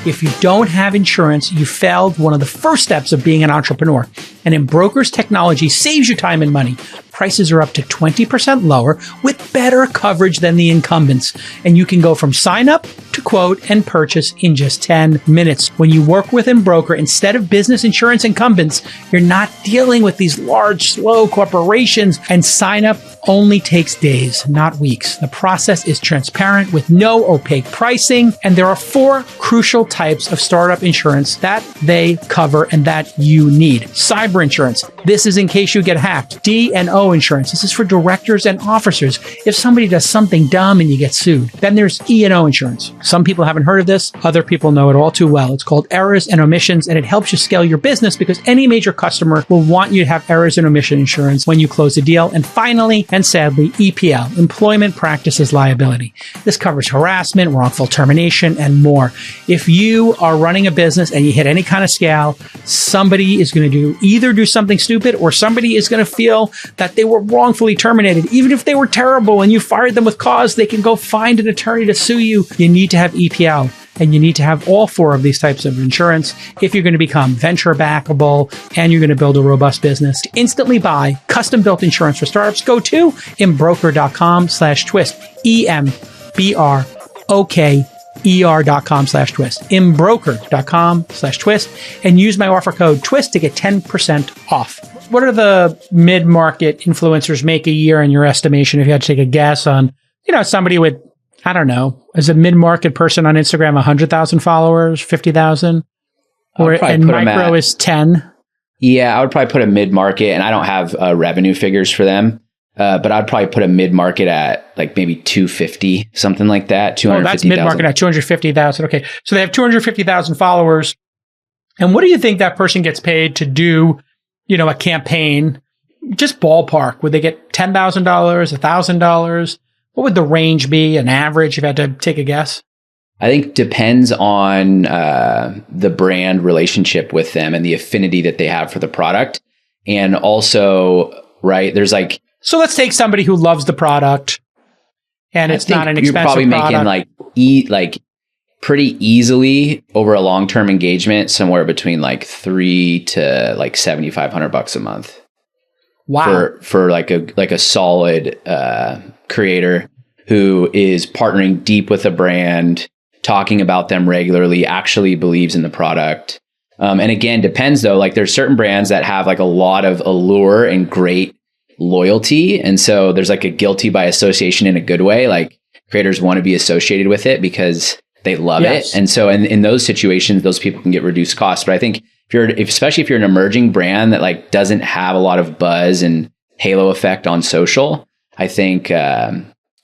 S1: If you don't have insurance, you failed one of the first steps of being an entrepreneur. And Embroker's technology saves you time and money. Prices are up to 20% lower with better coverage than the incumbents. And you can go from sign up to quote and purchase in just 10 minutes. When you work with Embroker, instead of business insurance incumbents, you're not dealing with these large, slow corporations, and sign up only takes days, not weeks. The process is transparent with no opaque pricing. And there are 4 crucial types of startup insurance that they cover and that you need. Cyber insurance. This is in case you get hacked. D&O insurance. This is for directors and officers. If somebody does something dumb and you get sued. Then there's E&O insurance. Some people haven't heard of this. Other people know it all too well. It's called errors and omissions, and it helps you scale your business because any major customer will want you to have errors and omission insurance when you close a deal. And finally, and sadly, EPL, employment practices liability. This covers harassment, wrongful termination, and more. If you are running a business and you hit any kind of scale, somebody is going to either do something stupid or somebody is going to feel that they were wrongfully terminated. Even if they were terrible and you fired them with cause, they can go find an attorney to sue you. You need to have EPL. And you need to have all 4 of these types of insurance if you're going to become venture backable and you're going to build a robust business. To instantly buy custom built insurance for startups, go to embroker.com/twist. EMBROKER.com/twist. Embroker.com/twist. And use my offer code TWIST to get 10% off. What are the mid-market influencers make a year in your estimation if you had to take a guess on, somebody with, I don't know, as a mid-market person on Instagram, 100,000 followers, 50,000, and micro is 10.
S5: Yeah, I would probably put a mid-market, and I don't have revenue figures for them, but I'd probably put a mid-market at like maybe 250, something like that. 250,000.
S1: Oh, that's mid-market at 250,000. Okay, so they have 250,000 followers. And what do you think that person gets paid to do, a campaign? Just ballpark. Would they get $10,000, $1,000? What would the range be, an average, if you had to take a guess?
S5: I think depends on the brand relationship with them and the affinity that they have for the product. And also, right, there's like...
S1: So let's take somebody who loves the product and it's not an expensive product.
S5: You're probably making like pretty easily over a long-term engagement, somewhere between like $300 to like $7,500 a month.
S1: Wow.
S5: For like a solid creator who is partnering deep with a brand, talking about them regularly, actually believes in the product. And again, depends though, like there's certain brands that have like a lot of allure and great loyalty. And so there's like a guilty by association in a good way. Like creators want to be associated with it because they love it. And so in those situations, those people can get reduced costs. But I think especially if you're an emerging brand that like doesn't have a lot of buzz and halo effect on social, I think,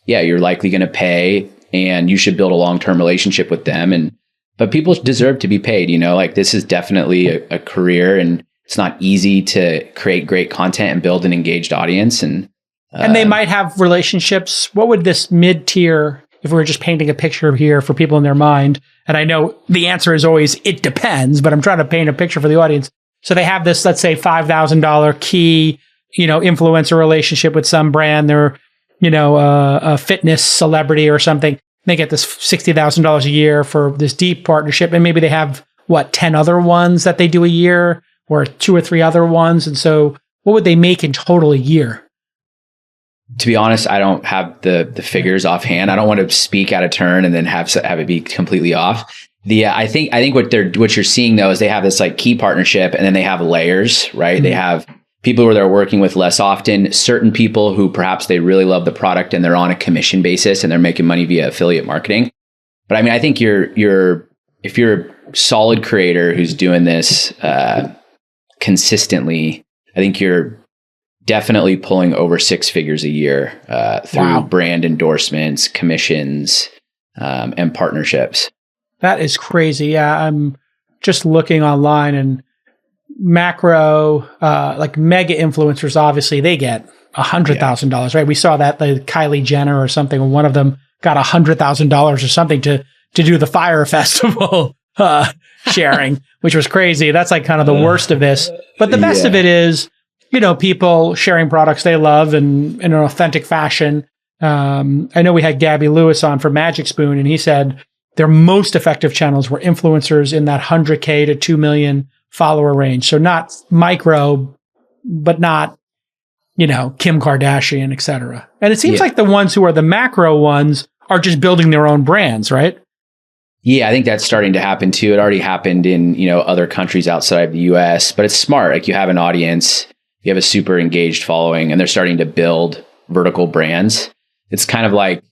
S5: you're likely going to pay, and you should build a long-term relationship with them. But people deserve to be paid, like this is definitely a career, and it's not easy to create great content and build an engaged audience. And
S1: they might have relationships. What would this mid-tier, if we were just painting a picture here for people in their mind, and I know the answer is always, it depends, but I'm trying to paint a picture for the audience. So they have this, let's say $5,000 key, influencer relationship with some brand. They're, a fitness celebrity or something. They get this $60,000 a year for this deep partnership. And maybe they have 10 other ones that they do a year, or 2 or 3 other ones. And so what would they make in total a year?
S5: To be honest, I don't have the figures offhand. I don't want to speak out of turn and then have it be completely off. I think what you're seeing though is they have this like key partnership, and then they have layers, right? Mm-hmm. They have people who they're working with less often, certain people who perhaps they really love the product and they're on a commission basis and they're making money via affiliate marketing. But I mean, I think if you're a solid creator who's doing this consistently, I think you're definitely pulling over 6 figures a year through brand endorsements, commissions, and partnerships.
S1: That is crazy. Yeah, I'm just looking online, and macro, like mega influencers, obviously they get $100,000, right? We saw that like Kylie Jenner or something, and one of them got $100,000 or something to do the Fire Festival sharing, which was crazy. That's like kind of the worst of this. But the best of it is, people sharing products they love and in an authentic fashion. I know we had Gabby Lewis on for Magic Spoon, and he said their most effective channels were influencers in that 100K to 2 million follower range. So not micro, but not, Kim Kardashian, et cetera. And it seems like the ones who are the macro ones are just building their own brands, right?
S5: Yeah, I think that's starting to happen too. It already happened in, other countries outside of the US, but it's smart. Like you have an audience, you have a super engaged following, and they're starting to build vertical brands. It's kind of like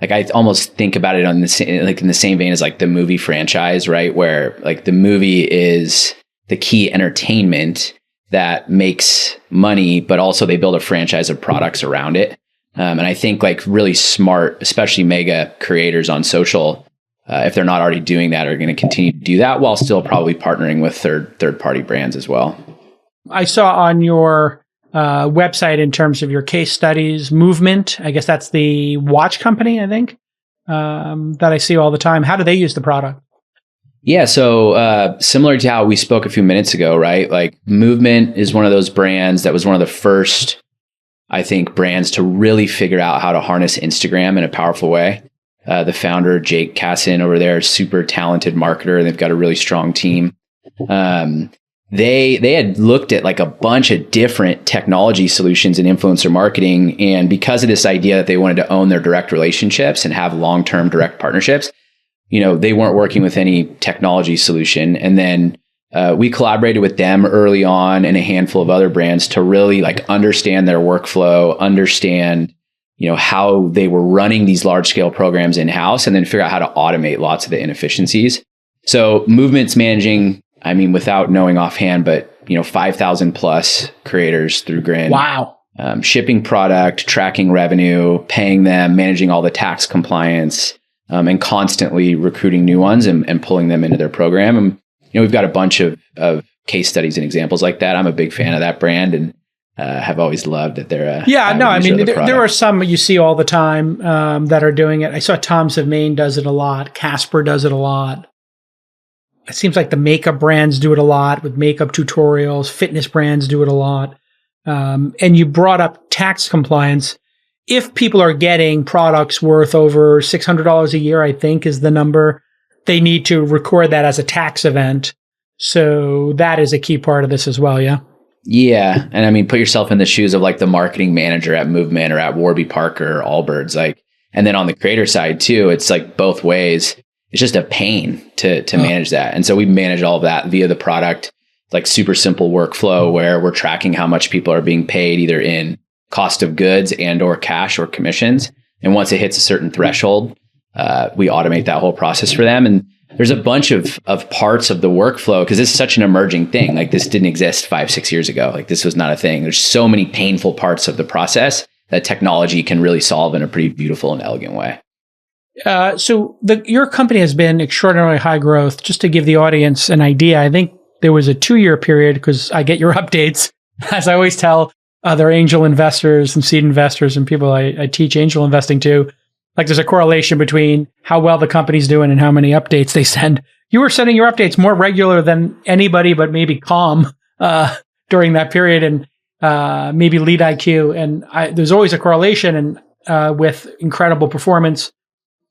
S5: I almost think about it in the same vein as like the movie franchise, right? Where like the movie is the key entertainment that makes money, but also they build a franchise of products around it. And I think like really smart, especially mega creators on social, if they're not already doing that, are going to continue to do that while still probably partnering with third party brands as well.
S1: I saw on your website, in terms of your case studies, Movement, I guess that's the watch company, I think, that I see all the time. How do they use the product?
S5: Yeah, so similar to how we spoke a few minutes ago, right? Like Movement is one of those brands that was one of the first, I think, brands to really figure out how to harness Instagram in a powerful way. The founder, Jake Kassin over there, super talented marketer. They've got a really strong team. They had looked at like a bunch of different technology solutions in influencer marketing. And because of this idea that they wanted to own their direct relationships and have long-term direct partnerships, they weren't working with any technology solution. And then we collaborated with them early on and a handful of other brands to really like understand their workflow, understand, how they were running these large scale programs in-house, and then figure out how to automate lots of the inefficiencies. So Movement's managing, without knowing offhand, but 5,000 plus creators through Grin.
S1: Wow.
S5: Shipping product, tracking revenue, paying them, managing all the tax compliance, and constantly recruiting new ones and pulling them into their program. And we've got a bunch of case studies and examples like that. I'm a big fan of that brand, and have always loved that they're
S1: there are some you see all the time that are doing it. I saw Tom's of Maine does it a lot. Casper does it a lot. It seems like the makeup brands do it a lot with makeup tutorials. Fitness brands do it a lot. And you brought up tax compliance. If people are getting products worth over $600 a year, I think is the number, they need to record that as a tax event. So that is a key part of this as well, yeah?
S5: Yeah. And I mean, put yourself in the shoes of like the marketing manager at Movement or at Warby Parker or Allbirds. And then on the creator side too, it's like both ways. It's just a pain to manage that. And so we manage all of that via the product, like super simple workflow where we're tracking how much people are being paid either in cost of goods and or cash or commissions. And once it hits a certain threshold, we automate that whole process for them. And there's a bunch of parts of the workflow because this is such an emerging thing. Like this didn't exist 5-6 years ago. Like this was not a thing. There's so many painful parts of the process that technology can really solve in a pretty beautiful and elegant way.
S1: So your company has been extraordinarily high growth. Just to give the audience an idea, I think there was a 2-year period because I get your updates, as I always tell other angel investors and seed investors and people I teach angel investing to. Like there's a correlation between how well the company's doing and how many updates they send. You were sending your updates more regular than anybody, but maybe Calm during that period, and maybe Lead IQ. And there's always a correlation and with incredible performance.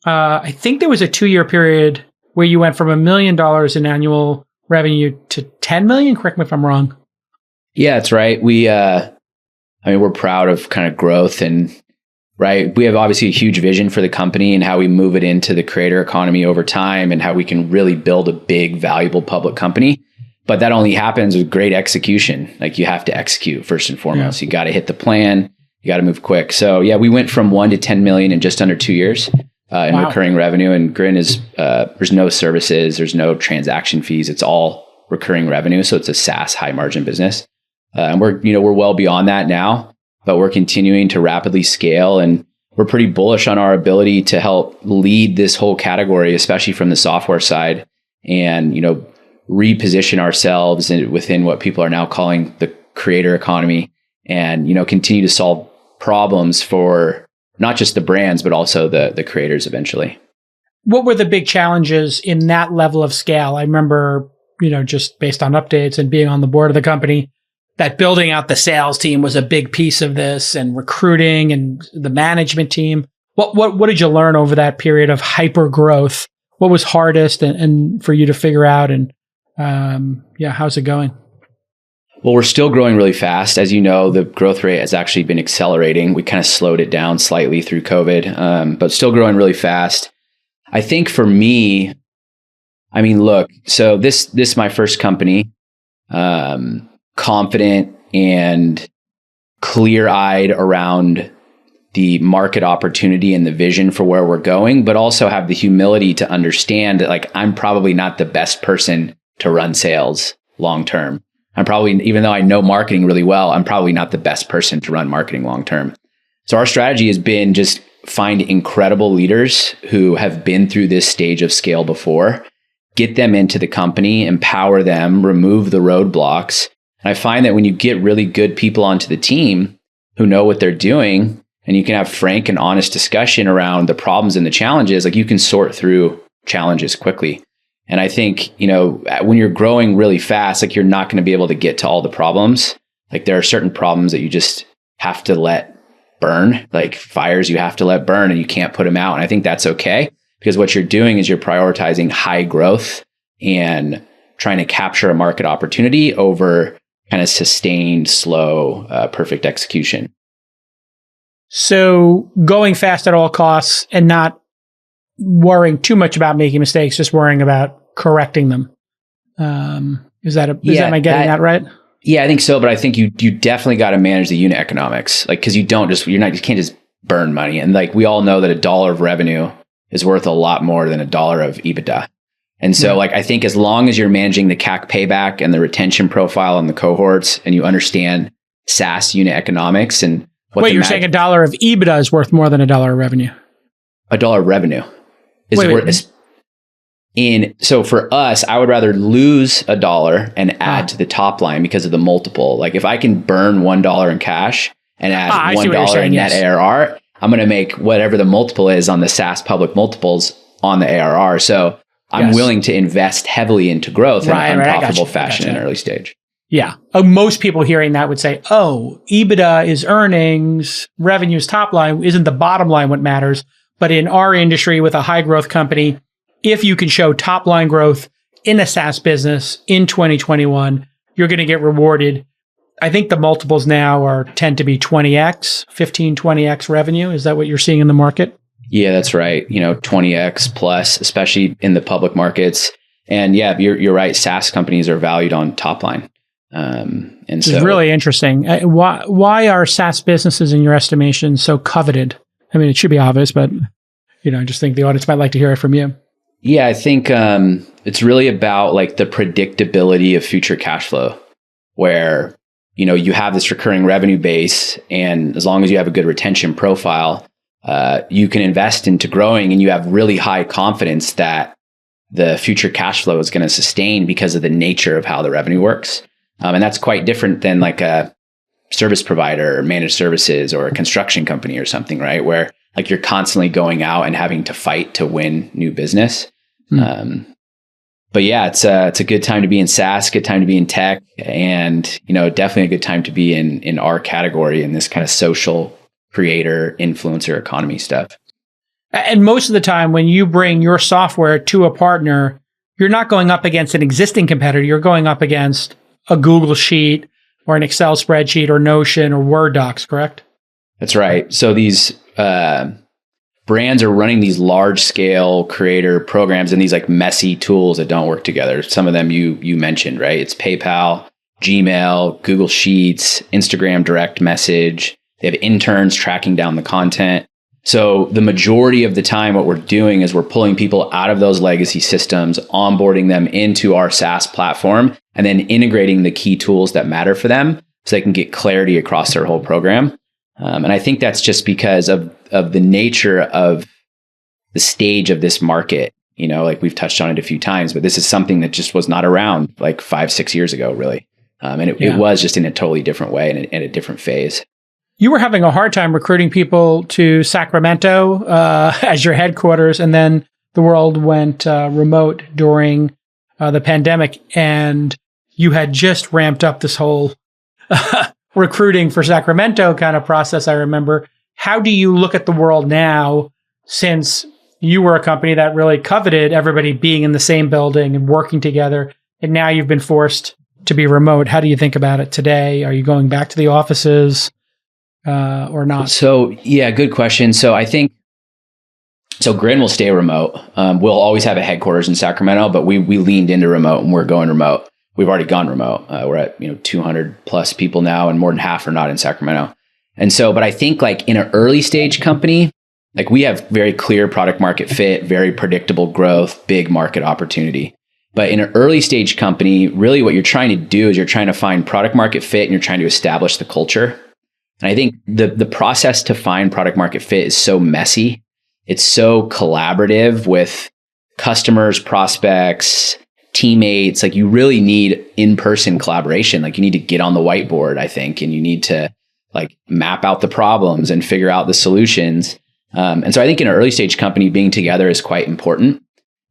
S1: I think there was a 2-year period where you went from $1 million in annual revenue to 10 million. Correct me if I'm wrong.
S5: Yeah, that's right. We're proud of kind of growth and right. We have obviously a huge vision for the company and how we move it into the creator economy over time and how we can really build a big, valuable public company. But that only happens with great execution. Like you have to execute first and foremost. Yeah. You got to hit the plan. You got to move quick. So yeah, we went from 1 to 10 million in just under 2 years. In recurring revenue. And Grin is, there's no services, there's no transaction fees. It's all recurring revenue. So it's a SaaS high margin business. And we're well beyond that now, but we're continuing to rapidly scale. And we're pretty bullish on our ability to help lead this whole category, especially from the software side and, reposition ourselves within what people are now calling the creator economy and, continue to solve problems for not just the brands, but also the creators eventually.
S1: What were the big challenges in that level of scale? I remember, just based on updates and being on the board of the company, that building out the sales team was a big piece of this and recruiting and the management team. What did you learn over that period of hyper growth? What was hardest and for you to figure out? And how's it going?
S5: Well, we're still growing really fast. As you know, the growth rate has actually been accelerating. We kind of slowed it down slightly through COVID, but still growing really fast. I think for me, look, so this is my first company, confident and clear-eyed around the market opportunity and the vision for where we're going, but also have the humility to understand that I'm probably not the best person to run sales long-term. I'm probably, even though I know marketing really well, I'm probably not the best person to run marketing long-term. So our strategy has been just find incredible leaders who have been through this stage of scale before, get them into the company, empower them, remove the roadblocks. And I find that when you get really good people onto the team who know what they're doing, and you can have frank and honest discussion around the problems and the challenges, you can sort through challenges quickly. And I think, when you're growing really fast, you're not going to be able to get to all the problems. There are certain problems that you just have to let burn, like fires you have to let burn and you can't put them out. And I think that's okay because what you're doing is you're prioritizing high growth and trying to capture a market opportunity over kind of sustained, slow, perfect execution.
S1: So going fast at all costs and not worrying too much about making mistakes, just worrying about correcting them. Am I getting that right?
S5: Yeah, I think so. But I think you definitely got to manage the unit economics, because you can't just burn money. And we all know that $1 of revenue is worth a lot more than $1 of EBITDA. And so I think as long as you're managing the CAC payback and the retention profile and the cohorts, and you understand SaaS unit economics and
S1: you're saying $1 of EBITDA is worth more than $1 of revenue?
S5: $1 of revenue is So for us, I would rather lose $1 and add to the top line because of the multiple. Like if I can burn $1 in cash and add $1 in net ARR, I'm going to make whatever the multiple is on the SaaS public multiples on the ARR. So I'm willing to invest heavily into growth in an unprofitable fashion in early stage.
S1: Yeah. Most people hearing that would say, oh, EBITDA is earnings, revenue is top line, isn't the bottom line what matters? But in our industry with a high growth company, if you can show top line growth in a SaaS business in 2021, you're going to get rewarded. I think the multiples now tend to be 20x, 15, 20x revenue. Is that what you're seeing in the market?
S5: Yeah, that's right. 20x plus, especially in the public markets. And yeah, you're right. SaaS companies are valued on top line. And so
S1: it's really interesting. Why are SaaS businesses, in your estimation, so coveted? I mean, it should be obvious, but I just think the audience might like to hear it from you.
S5: Yeah, I think it's really about like the predictability of future cash flow, where you have this recurring revenue base, and as long as you have a good retention profile, you can invest into growing, and you have really high confidence that the future cash flow is going to sustain because of the nature of how the revenue works. And that's quite different than like a service provider or managed services or a construction company or something, right? Where like you're constantly going out and having to fight to win new business. But yeah, it's a good time to be in SaaS, good time to be in tech, and definitely a good time to be in our category in this kind of social creator influencer economy stuff.
S1: And most of the time when you bring your software to a partner, you're not going up against an existing competitor, you're going up against a Google Sheet or an Excel spreadsheet or Notion or Word docs, correct?
S5: That's right. So these brands are running these large scale creator programs and these like messy tools that don't work together. Some of them you mentioned, right? It's PayPal, Gmail, Google Sheets, Instagram direct message. They have interns tracking down the content. So the majority of the time, what we're doing is we're pulling people out of those legacy systems, onboarding them into our SaaS platform, and then integrating the key tools that matter for them so they can get clarity across their whole program. And I think that's just because of the nature of the stage of this market. Like we've touched on it a few times, but this is something that just was not around like 5-6 years ago, really. And it was just in a totally different way and in a different phase.
S1: You were having a hard time recruiting people to Sacramento as your headquarters, and then the world went remote during the pandemic, and you had just ramped up this whole recruiting for Sacramento kind of process, I remember. How do you look at the world now, since you were a company that really coveted everybody being in the same building and working together, and now you've been forced to be remote? How do you think about it today? Are you going back to the offices? Or not?
S5: So yeah, good question. So I think Grin will stay remote. We'll always have a headquarters in Sacramento, but we leaned into remote and we're going remote. We've already gone remote. We're at 200 plus people now, and more than half are not in Sacramento. And so, but I think like in an early stage company, like we have very clear product market fit, very predictable growth, big market opportunity. But in an early stage company, really what you're trying to do is you're trying to find product market fit and you're trying to establish the culture. And I think the process to find product market fit is so messy. It's so collaborative with customers, prospects, teammates. Like you really need in-person collaboration. Like you need to get on the whiteboard, I think, and you need to like map out the problems and figure out the solutions. And so I think in an early stage company, being together is quite important.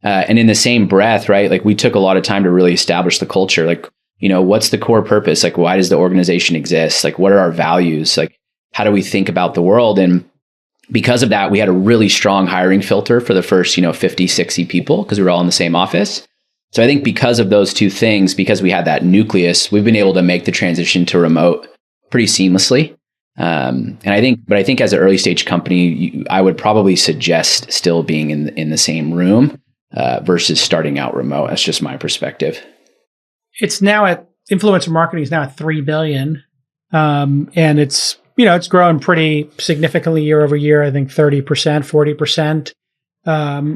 S5: And in the same breath, right? Like we took a lot of time to really establish the culture. Like, what's the core purpose? Like, why does the organization exist? Like, what are our values? Like, how do we think about the world? And because of that, we had a really strong hiring filter for the first, 50, 60 people because we were all in the same office. So I think because of those two things, because we had that nucleus, we've been able to make the transition to remote pretty seamlessly. And I think as an early stage company, I would probably suggest still being in the same room versus starting out remote. That's just my perspective.
S1: It's now influencer marketing is now at $3 billion. And it's grown pretty significantly year over year. I think 30%, 40%.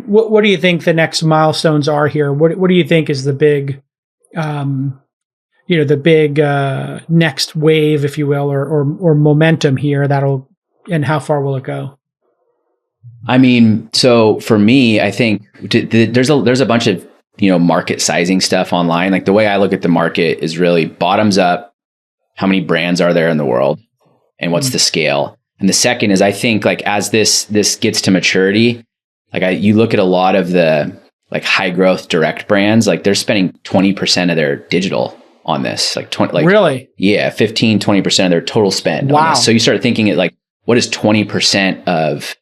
S1: What do you think the next milestones are here? What do you think is the big, next wave, if you will, or momentum here and how far will it go?
S5: I mean, so for me, I think there's a bunch of, market sizing stuff online. Like the way I look at the market is really bottoms up. How many brands are there in the world and what's the scale? And the second is, I think like as this gets to maturity, like you look at a lot of the like high growth direct brands, like they're spending 20% of their digital on this, like 20, like
S1: really?
S5: Yeah, 15-20% of their total spend.
S1: Wow.
S5: On this. So you start thinking it like, what does 20% of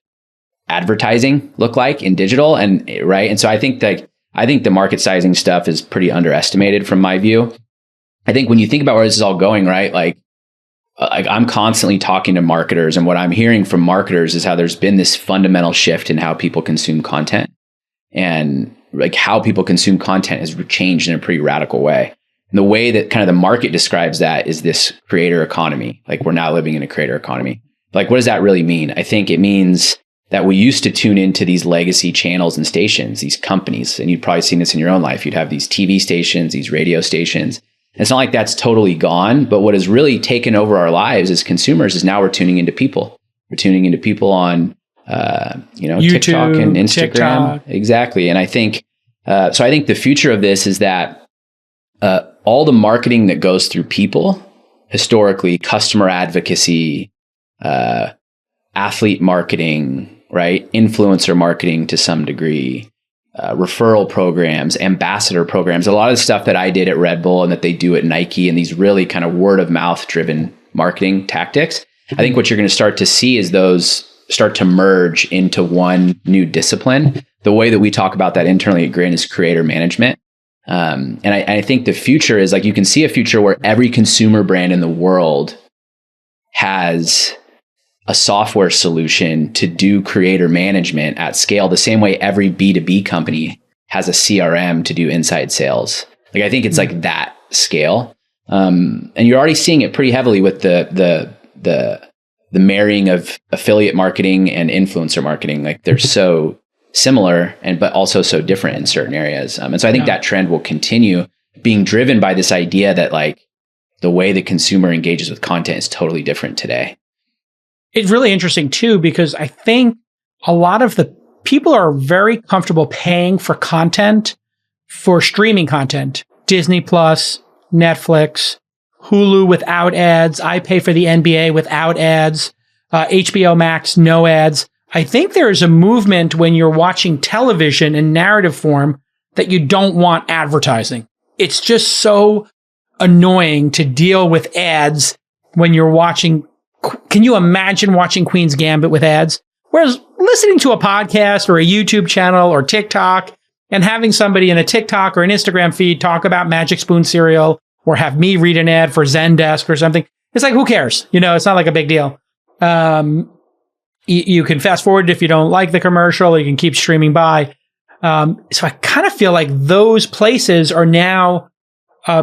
S5: advertising look like in digital? And right. And so I think the market sizing stuff is pretty underestimated from my view. I think when you think about where this is all going, right? Like I'm constantly talking to marketers, and what I'm hearing from marketers is how there's been this fundamental shift in how people consume content, and like how people consume content has changed in a pretty radical way. And the way that kind of the market describes that is this creator economy. Like we're now living in a creator economy. Like, what does that really mean? I think it means that we used to tune into these legacy channels and stations, these companies, and you've probably seen this in your own life. You'd have these TV stations, these radio stations. And it's not like that's totally gone, but what has really taken over our lives as consumers is now we're tuning into people. We're tuning into people on, YouTube, TikTok and Instagram. TikTok. Exactly. And I think, I think the future of this is that all the marketing that goes through people, historically, customer advocacy, athlete marketing, right? Influencer marketing to some degree, referral programs, ambassador programs, a lot of the stuff that I did at Red Bull and that they do at Nike, and these really kind of word of mouth driven marketing tactics. I think what you're going to start to see is those start to merge into one new discipline. The way that we talk about that internally at Grin is creator management. And I think the future is like, you can see a future where every consumer brand in the world has a software solution to do creator management at scale, the same way every B2B company has a CRM to do inside sales. Like, I think it's like that scale. And you're already seeing it pretty heavily with the marrying of affiliate marketing and influencer marketing. Like they're so similar but also so different in certain areas. And so I think that trend will continue, being driven by this idea that like the way the consumer engages with content is totally different today.
S1: It's really interesting too, because I think a lot of the people are very comfortable paying for content, for streaming content, Disney Plus, Netflix, Hulu without ads. I pay for the NBA without ads, HBO Max, no ads. I think there is a movement when you're watching television in narrative form that you don't want advertising. It's just so annoying to deal with ads when you're watching. Can you imagine watching Queen's Gambit with ads? Whereas listening to a podcast or a YouTube channel or TikTok and having somebody in a TikTok or an Instagram feed talk about Magic Spoon cereal or have me read an ad for Zendesk or something, it's like, who cares? It's not like a big deal. You can fast forward if you don't like the commercial, or you can keep streaming by. So I kind of feel like those places are now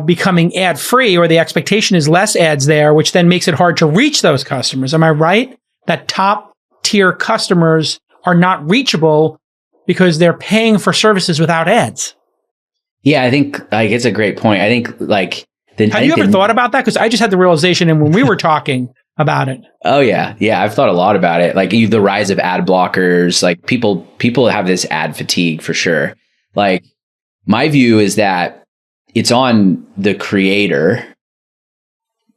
S1: becoming ad free, or the expectation is less ads there, which then makes it hard to reach those customers. Am I right? That top tier customers are not reachable because they're paying for services without ads.
S5: Yeah, I think like it's a great point. I think like
S1: have you ever thought about that? Because I just had the realization, and when we were talking about it.
S5: Oh yeah, I've thought a lot about it. Like the rise of ad blockers. Like people have this ad fatigue for sure. Like my view is that it's on the creator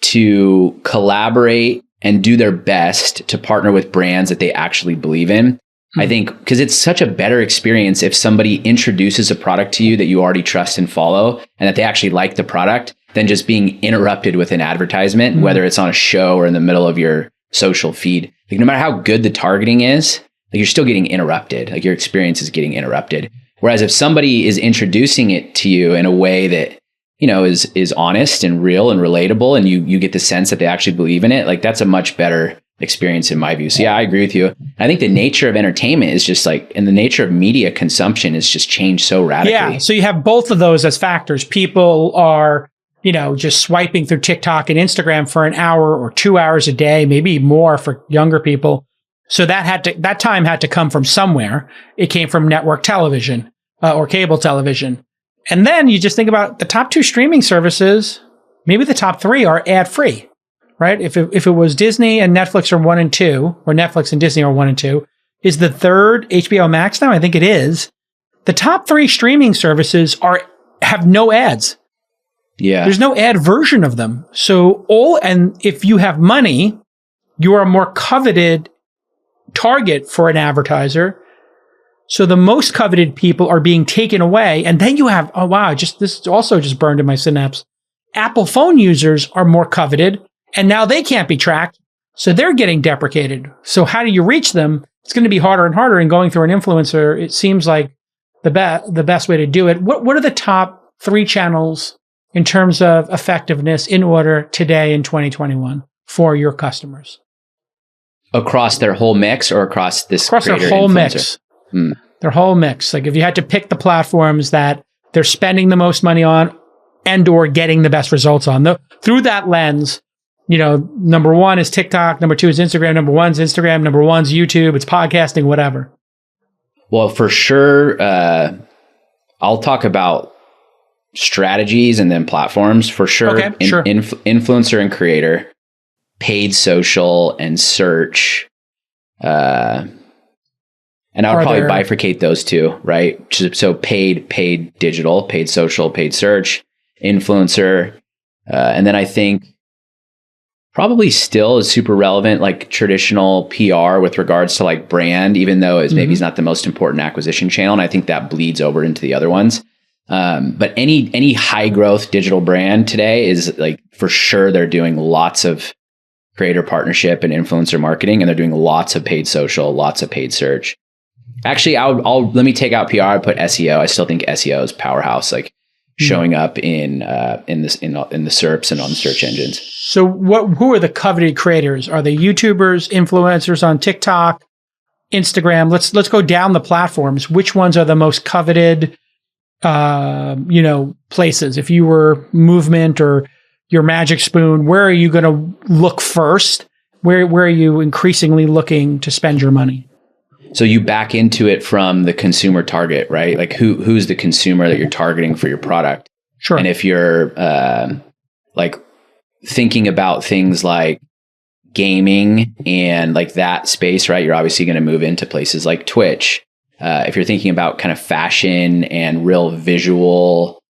S5: to collaborate and do their best to partner with brands that they actually believe in. I think because it's such a better experience if somebody introduces a product to you that you already trust and follow, and that they actually like the product, than just being interrupted with an advertisement, whether it's on a show or in the middle of your social feed. Like no matter how good the targeting is, like you're still getting interrupted. Like your experience is getting interrupted. Whereas if somebody is introducing it to you in a way that, is honest and real and relatable, and you get the sense that they actually believe in it, like that's a much better experience in my view. So yeah, I agree with you. I think the nature of entertainment is just like, and the nature of media consumption has just changed so radically.
S1: Yeah. So you have both of those as factors. People are, just swiping through TikTok and Instagram for an hour or 2 hours a day, maybe more for younger people. So that time had to come from somewhere. It came from network television or cable television. And then you just think about the top two streaming services, maybe the top three are ad free, right? If it was Disney and Netflix are 1 and 2, or Netflix and Disney are 1 and 2, is the third HBO Max now. I think it is. The top 3 streaming services have no ads.
S5: Yeah.
S1: There's no ad version of them. So and if you have money, you are a more coveted target for an advertiser. So the most coveted people are being taken away. And then you have, this also just burned in my synapse. Apple phone users are more coveted, and now they can't be tracked. So they're getting deprecated. So how do you reach them? It's going to be harder and harder. And going through an influencer, it seems like the best way to do it. What are the top 3 channels in terms of effectiveness in order today in 2021 for your customers?
S5: Across their whole mix or across this
S1: Across their whole mix. Their whole mix. Like if you had to pick the platforms that they're spending the most money on and or getting the best results on. Through that lens, number 1 is TikTok, number 2 is Instagram, number 1 is Instagram, number 1 is YouTube, it's podcasting, whatever.
S5: Well, for sure, I'll talk about strategies and then platforms for sure.
S1: Okay, sure.
S5: Influencer and creator, paid social and search. And I would probably bifurcate those two, right? So paid digital, paid social, paid search, influencer. And then I think probably still is super relevant, like traditional PR with regards to like brand, even though it's maybe it's not the most important acquisition channel. And I think that bleeds over into the other ones. But any high growth digital brand today is like, for sure, they're doing lots of creator partnership and influencer marketing, and they're doing lots of paid social, lots of paid search. Actually, let me take out PR. I put SEO. I still think SEO is powerhouse, like showing up in the SERPs and on search engines.
S1: So who are the coveted creators? Are they YouTubers, influencers on TikTok, Instagram? Let's go down the platforms. Which ones are the most coveted places? If you were Movement or your Magic Spoon, where are you going to look first? Where are you increasingly looking to spend your money?
S5: So you back into it from the consumer target, right? Like who's the consumer that you're targeting for your product?
S1: Sure.
S5: And if you're like thinking about things like gaming and like that space, right? You're obviously going to move into places like Twitch. If you're thinking about kind of fashion and real visual,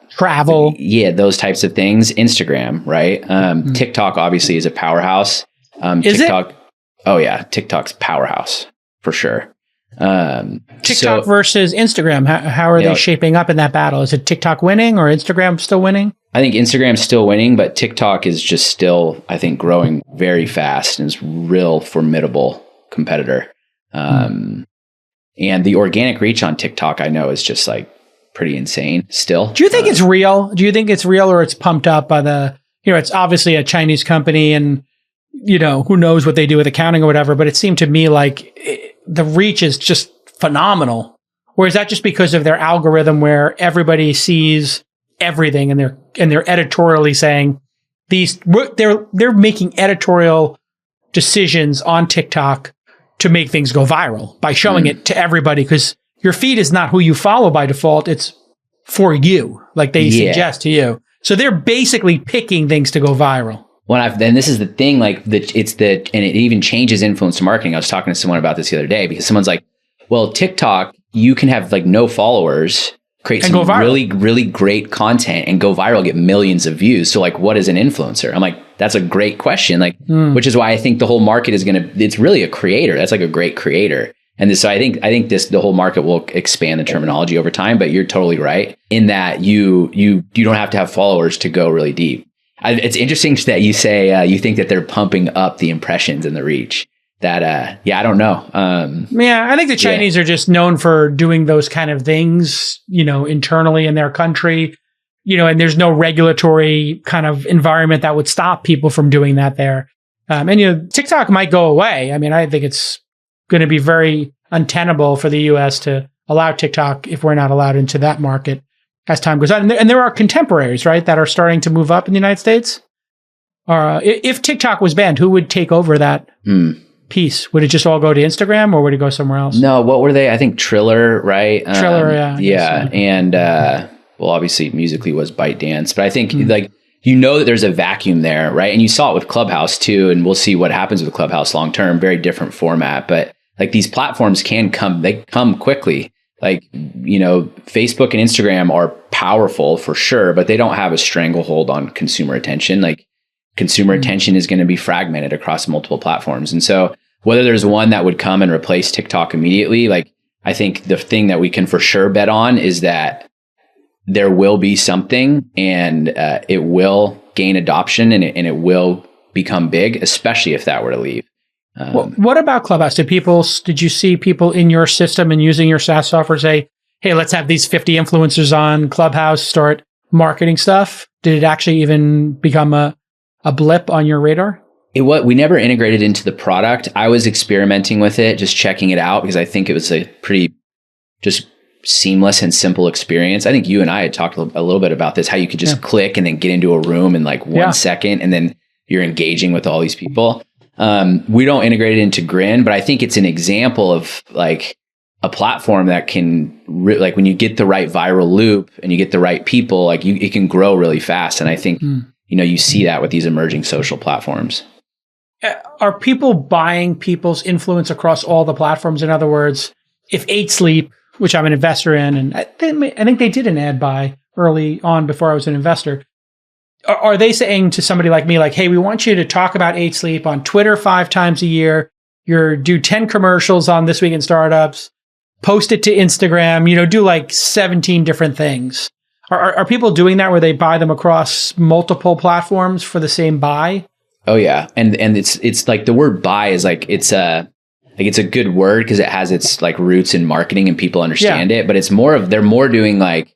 S1: travel,
S5: those types of things, Instagram, right? TikTok obviously is a powerhouse.
S1: Is
S5: TikTok, oh yeah, TikTok's powerhouse for sure.
S1: TikTok versus Instagram. How are they shaping up in that battle? Is it TikTok winning or Instagram still winning?
S5: I think Instagram's still winning, but TikTok is just still, I think, growing very fast and is real formidable competitor. And the organic reach on TikTok, I know, is just like pretty insane still.
S1: Do you think it's real? Do you think it's real, or it's pumped up by it's obviously a Chinese company and, who knows what they do with accounting or whatever, but it seemed to me like the reach is just phenomenal. Or is that just because of their algorithm where everybody sees everything and they're editorially saying they're making editorial decisions on TikTok to make things go viral by showing it to everybody, because your feed is not who you follow by default. It's for you. Like they suggest to you. So they're basically picking things to go viral.
S5: Then this is the thing, like and it even changes influencer marketing. I was talking to someone about this the other day because someone's like, well, TikTok, you can have like no followers, create some really, really great content and go viral, get millions of views. So like, what is an influencer? I'm like, that's a great question. Like, which is why I think the whole market is it's really a creator. That's like a great creator. And so I think the whole market will expand the terminology over time, but you're totally right in that you don't have to have followers to go really deep. It's interesting that you say you think that they're pumping up the impressions and the reach. That I don't know.
S1: I think the Chinese are just known for doing those kind of things, internally in their country, and there's no regulatory kind of environment that would stop people from doing that there. And TikTok might go away. I mean, I think it's going to be very untenable for the US to allow TikTok if we're not allowed into that market as time goes on. And there are contemporaries, right, that are starting to move up in the United States. If TikTok was banned, who would take over that piece? Would it just all go to Instagram, or would it go somewhere else?
S5: No, what were they? I think Triller, right?
S1: Triller,
S5: yeah. And obviously Musical.ly was ByteDance, but I think that there's a vacuum there, right? And you saw it with Clubhouse too, and we'll see what happens with Clubhouse long term. Very different format, but like these platforms they come quickly. Like, Facebook and Instagram are powerful for sure, but they don't have a stranglehold on consumer attention. Like consumer attention is going to be fragmented across multiple platforms. And so whether there's one that would come and replace TikTok immediately, like I think the thing that we can for sure bet on is that there will be something, and it will gain adoption, and it will become big, especially if that were to leave.
S1: What about Clubhouse? Did you see people in your system and using your SaaS software say, hey, let's have these 50 influencers on Clubhouse, start marketing stuff? Did it actually even become a blip on your radar?
S5: We never integrated into the product. I was experimenting with it, just checking it out, because I think it was a pretty just seamless and simple experience. I think you and I had talked a little bit about this, how you could just click and then get into a room in like 1 second, and then you're engaging with all these people. We don't integrate it into Grin, but I think it's an example of like a platform that can like when you get the right viral loop and you get the right people, like it can grow really fast. And I think, you see that with these emerging social platforms.
S1: Are people buying people's influence across all the platforms? In other words, if 8 Sleep, which I'm an investor in, and I think they did an ad buy early on before I was an investor, are they saying to somebody like me, like, hey, we want you to talk about 8 Sleep on Twitter 5 times a year, do 10 commercials on This Week in Startups, post it to Instagram, do like 17 different things. Are people doing that where they buy them across multiple platforms for the same buy?
S5: Oh yeah. And it's like the word buy is like, it's a good word because it has its like roots in marketing and people understand it, but they're more doing like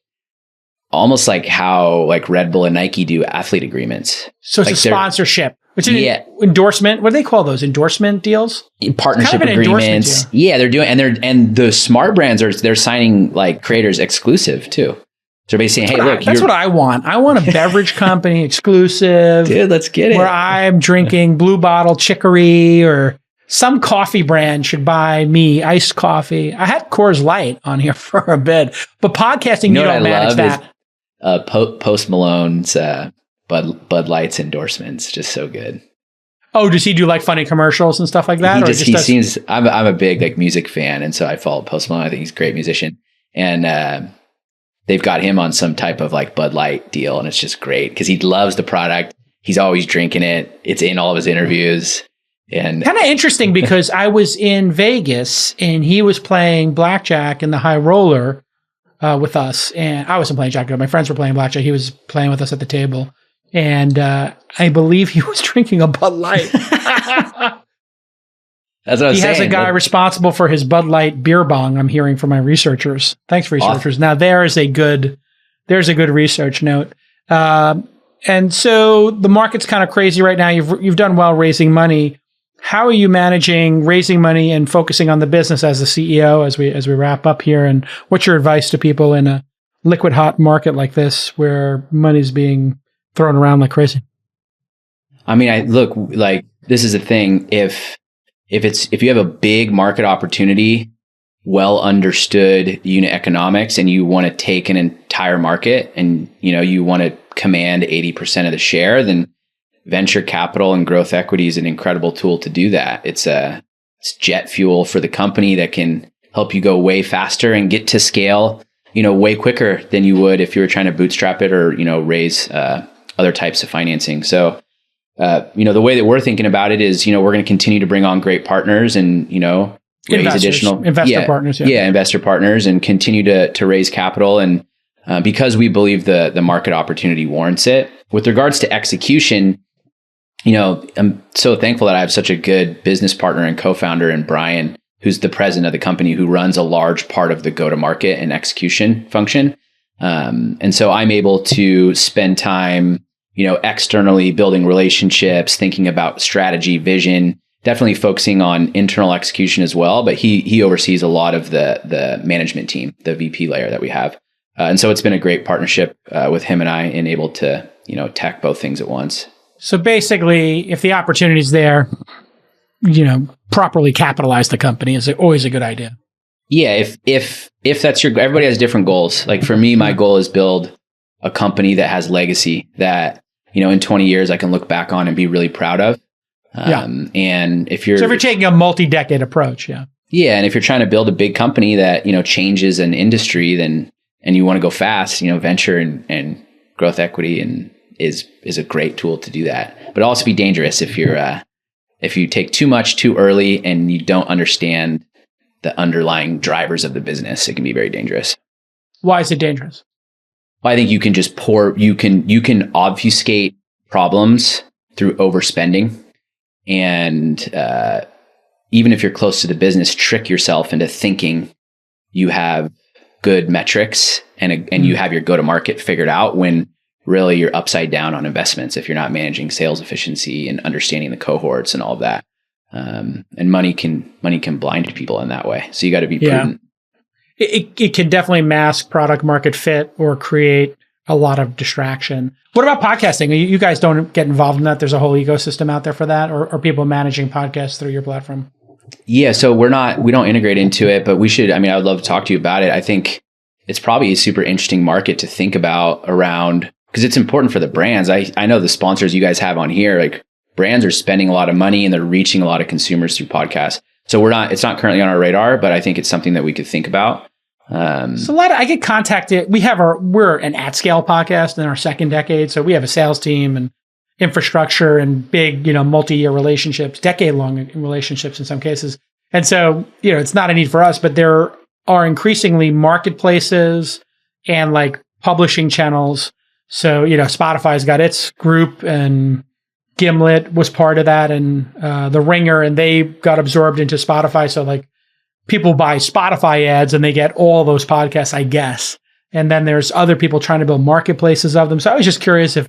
S5: almost like how like Red Bull and Nike do athlete agreements.
S1: So it's
S5: like
S1: a sponsorship. It's an endorsement. What do they call those? Endorsement deals?
S5: Partnership agreements. Yeah, they're doing, and the smart brands they're signing like creators exclusive too. So they're basically saying, hey, look,
S1: that's what I want. I want a beverage company exclusive.
S5: Dude, let's get it.
S1: Where I'm drinking Blue Bottle Chicory, or some coffee brand should buy me iced coffee. I had Coors Light on here for a bit, but podcasting, you don't manage that.
S5: Post Malone's Bud Light's endorsements, just so good.
S1: Oh, does he do like funny commercials and stuff like that?
S5: I'm a big like music fan, and so I follow Post Malone. I think he's a great musician, and they've got him on some type of like Bud Light deal, and it's just great because he loves the product. He's always drinking it. It's in all of his interviews. And
S1: kind of interesting because I was in Vegas and he was playing blackjack in the high roller with us, and I wasn't playing blackjack. My friends were playing blackjack. He was playing with us at the table, and I believe he was drinking a Bud Light.
S5: That's what I was saying.
S1: He has a guy responsible for his Bud Light beer bong, I'm hearing from my researchers. Thanks, researchers. Awesome. Now, there's a good research note. And so the market's kind of crazy right now. You've done well raising money. How are you managing raising money and focusing on the business as the CEO as we wrap up here? And what's your advice to people in a liquid hot market like this where money's being thrown around like crazy?
S5: I mean, this is the thing. If you have a big market opportunity, well understood unit economics, and you want to take an entire market and you want to command 80% of the share, then venture capital and growth equity is an incredible tool to do that. It's jet fuel for the company that can help you go way faster and get to scale, way quicker than you would if you were trying to bootstrap it or, raise other types of financing. So, the way that we're thinking about it is, we're going to continue to bring on great partners and, raise additional
S1: investor partners.
S5: Yeah, investor partners, and continue to raise capital. And because we believe the market opportunity warrants it. With regards to execution, I'm so thankful that I have such a good business partner and co-founder in Brian, who's the president of the company, who runs a large part of the go-to-market and execution function. And so I'm able to spend time, externally building relationships, thinking about strategy, vision, definitely focusing on internal execution as well. But he oversees a lot of the management team, the VP layer that we have. And so it's been a great partnership with him and I, and able to, attack both things at once.
S1: So basically, if the opportunity's there, properly capitalize the company is always a good idea.
S5: Yeah, if that's everybody has different goals. Like for me, my goal is build a company that has legacy that, in 20 years I can look back on and be really proud of. And if you're
S1: taking a multi-decade approach,
S5: Yeah. And if you're trying to build a big company that, changes an industry, then, and you want to go fast, venture and growth equity and is a great tool to do that. But it'll also be dangerous if you take too much too early and you don't understand the underlying drivers of the business. It can be very dangerous.
S1: Why is it dangerous?
S5: Well, I think you can just you can obfuscate problems through overspending. And even if you're close to the business, trick yourself into thinking you have good metrics and you have your go-to-market figured out when really you're upside down on investments if you're not managing sales efficiency and understanding the cohorts and all of that. And money can blind people in that way. So you got to be prudent.
S1: It can definitely mask product market fit or create a lot of distraction. What about podcasting? You guys don't get involved in that? There's a whole ecosystem out there for that, or are people managing podcasts through your platform?
S5: Yeah, so we don't integrate into it, but we should. I would love to talk to you about it. I think it's probably a super interesting market to think about around, because it's important for the brands. I know the sponsors you guys have on here, like brands are spending a lot of money and they're reaching a lot of consumers through podcasts. So it's not currently on our radar, but I think it's something that we could think about.
S1: So I get contacted. We're an at scale podcast in our second decade. So we have a sales team and infrastructure and big, multi-year relationships, decade-long relationships in some cases. And so, it's not a need for us, but there are increasingly marketplaces and like publishing channels. So, Spotify's got its group and Gimlet was part of that and The Ringer, and they got absorbed into Spotify. So like people buy Spotify ads and they get all those podcasts, I guess. And then there's other people trying to build marketplaces of them. So I was just curious if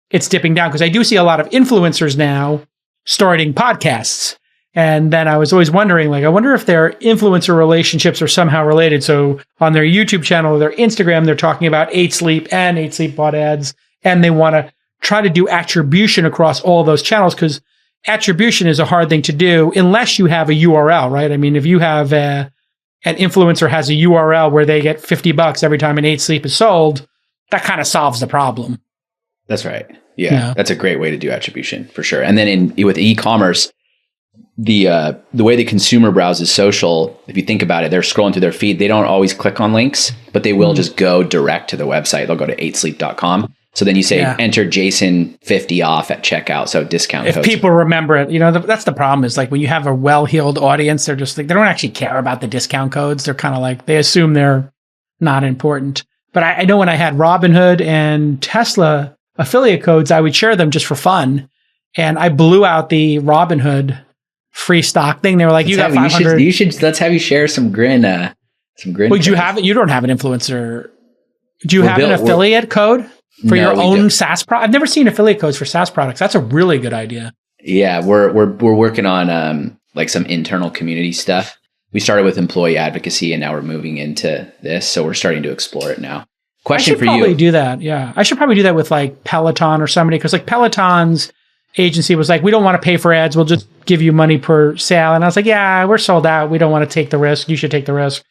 S1: it's dipping down, because I do see a lot of influencers now starting podcasts. And then I was always wondering, I wonder if their influencer relationships are somehow related. So on their YouTube channel or their Instagram, they're talking about 8 Sleep and 8 Sleep bought ads. And they want to try to do attribution across all those channels, because attribution is a hard thing to do unless you have a URL, right? If you have an influencer has a URL where they get $50 every time an 8 Sleep is sold, that kind of solves the problem.
S5: That's right. Yeah. That's a great way to do attribution for sure. And then with e-commerce, the way the consumer browses social, if you think about it, they're scrolling through their feed. They don't always click on links, but they will just go direct to the website. They'll go to 8sleep.com. So then you say, enter Jason 50 off at checkout. So discount
S1: if
S5: codes. People
S1: remember it, that's the problem is when you have a well-heeled audience, they're just they don't actually care about the discount codes. They're kind of they assume they're not important. But I know when I had Robinhood and Tesla affiliate codes, I would share them just for fun. And I blew out the Robinhood free stock thing. They were like, you got 500.
S5: You should, let's have you share some Grin.
S1: Would you have it? You don't have an influencer. Do you have an affiliate code for your own SaaS product? I've never seen affiliate codes for SaaS products. That's a really good idea.
S5: Yeah, we're working on some internal community stuff. We started with employee advocacy and now we're moving into this. So we're starting to explore it now. Question for you. I should probably
S1: do that. Yeah. I should probably do that with Peloton or somebody, because Peloton's agency was we don't want to pay for ads. We'll just give you money per sale. And I was like, yeah, we're sold out. We don't want to take the risk. You should take the risk.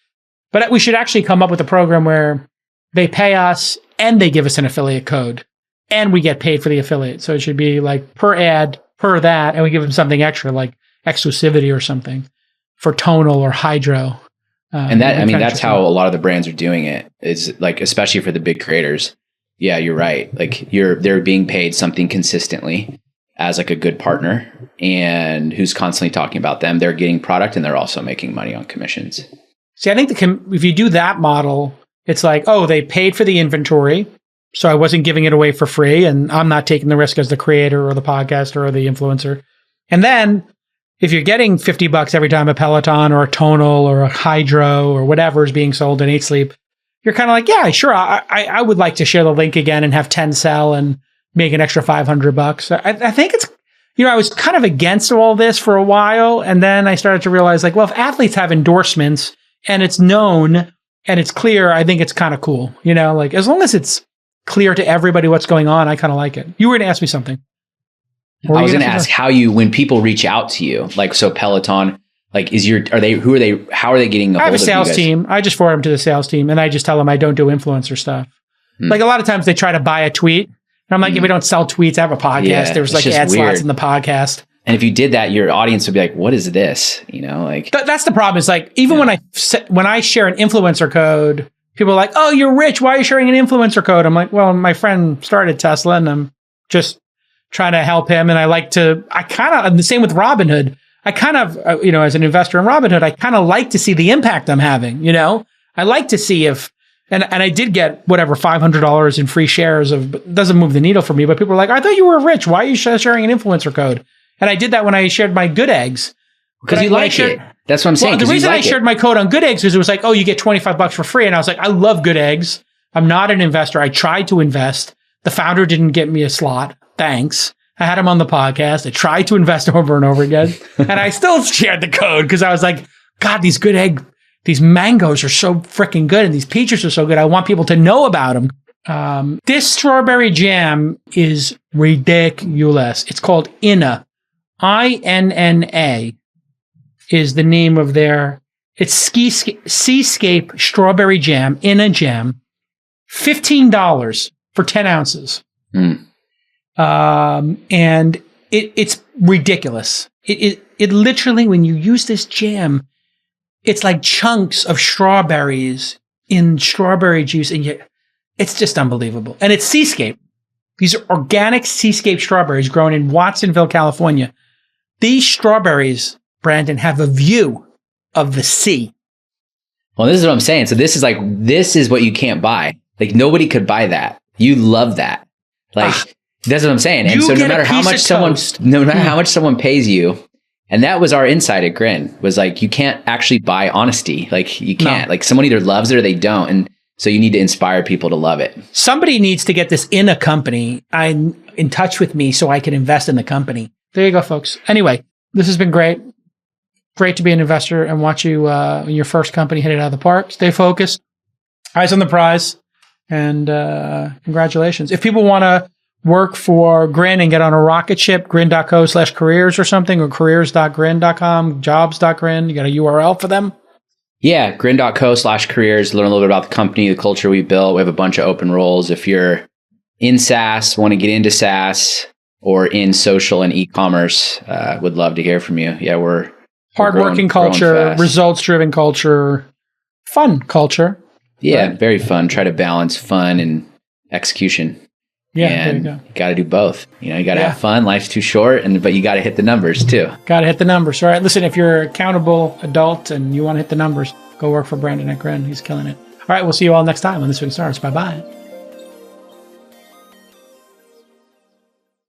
S1: But we should actually come up with a program where they pay us and they give us an affiliate code and we get paid for the affiliate. So it should be per ad, per that. And we give them something extra like exclusivity or something for Tonal or Hydro.
S5: And that's how a lot of the brands are doing it, is especially for the big creators. Yeah, you're right. They're being paid something consistently as a good partner, and who's constantly talking about them. They're getting product and they're also making money on commissions.
S1: See, I think if you do that model, it's they paid for the inventory. So I wasn't giving it away for free and I'm not taking the risk as the creator or the podcaster or the influencer. And then if you're getting $50 every time a Peloton or a Tonal or a Hydro or whatever is being sold in 8 Sleep, you're kind of yeah, sure. I would like to share the link again and have 10 sell and make an extra $500. I think it's, I was kind of against all this for a while. And then I started to realize if athletes have endorsements and it's known and it's clear, I think it's kind of cool. As long as it's clear to everybody what's going on, I kind of like it. You were going to ask me something.
S5: I was going to ask when people reach out to you, so Peloton, how are they getting a hold of you guys?
S1: I have a sales team. I just forward them to the sales team and I just tell them I don't do influencer stuff. A lot of times they try to buy a tweet and I'm we don't sell tweets. I have a podcast. There's ad slots in the podcast.
S5: And if you did that, your audience would be like, what is this? You know, like
S1: that's the problem. Is like, even when I share an influencer code, people are like, oh, you're rich. Why are you sharing an influencer code? I'm like, well, my friend started Tesla and I'm just trying to help him. And I'm the same with Robinhood. I kind of, as an investor in Robinhood, I kind of like to see the impact I'm having, I like to see if, and I did get whatever, $500 in free shares it doesn't move the needle for me, but people are like, I thought you were rich. Why are you sharing an influencer code? And I did that when I shared my Good Eggs.
S5: Because you like it. That's what I'm saying.
S1: Well, the reason I shared my code on Good Eggs is it was like, oh, you get $25 for free. And I was like, I love Good Eggs. I'm not an investor. I tried to invest. The founder didn't get me a slot. Thanks. I had him on the podcast. I tried to invest over and over again. And I still shared the code because I was like, God, these mangoes are so freaking good. And these peaches are so good. I want people to know about them. This strawberry jam is ridiculous. It's called Inna. INNA is the name of it's Seascape Strawberry Jam, Inna Jam, $15 for 10 ounces. And it's ridiculous. It literally, when you use this jam, it's like chunks of strawberries in strawberry juice, and it's just unbelievable. And it's Seascape. These are organic Seascape strawberries grown in Watsonville, California. These strawberries, Brandon, have a view of the sea.
S5: Well, this is what I'm saying. So this is what you can't buy. Like, nobody could buy that. You love that. Like, that's what I'm saying. And so no matter how much someone pays you, and that was our insight at Grin, was like, you can't actually buy honesty. Like, you can't. No. Like, someone either loves it or they don't. And so you need to inspire people to love it. Somebody
S1: needs to get this in a company. I'm in touch with me so I can invest in the company. There you go, folks. Anyway, this has been great. Great to be an investor and watch you in your first company hit it out of the park. Stay focused. Eyes on the prize. And congratulations. If people want to work for Grin and get on a rocket ship, grin.co/careers or something, or careers.grin.com, jobs.grin, you got a URL for them?
S5: Yeah, grin.co/careers. Learn a little bit about the company, the culture we built. We have a bunch of open roles. If you're in SaaS, want to get into SaaS, or in social and e-commerce, would love to hear from you. Yeah, we're
S1: hardworking culture, results-driven culture, fun culture.
S5: Yeah,
S1: right?
S5: Very fun. Try to balance fun and execution.
S1: Yeah,
S5: and
S1: there you go.
S5: You got to do both. You got to have fun. Life's too short, but you got to hit the numbers too.
S1: Got to hit the numbers. All right, listen, if you're an accountable adult and you want to hit the numbers, go work for Brandon at Grin. He's killing it. All right, we'll see you all next time on This Week in Startups. Bye-bye.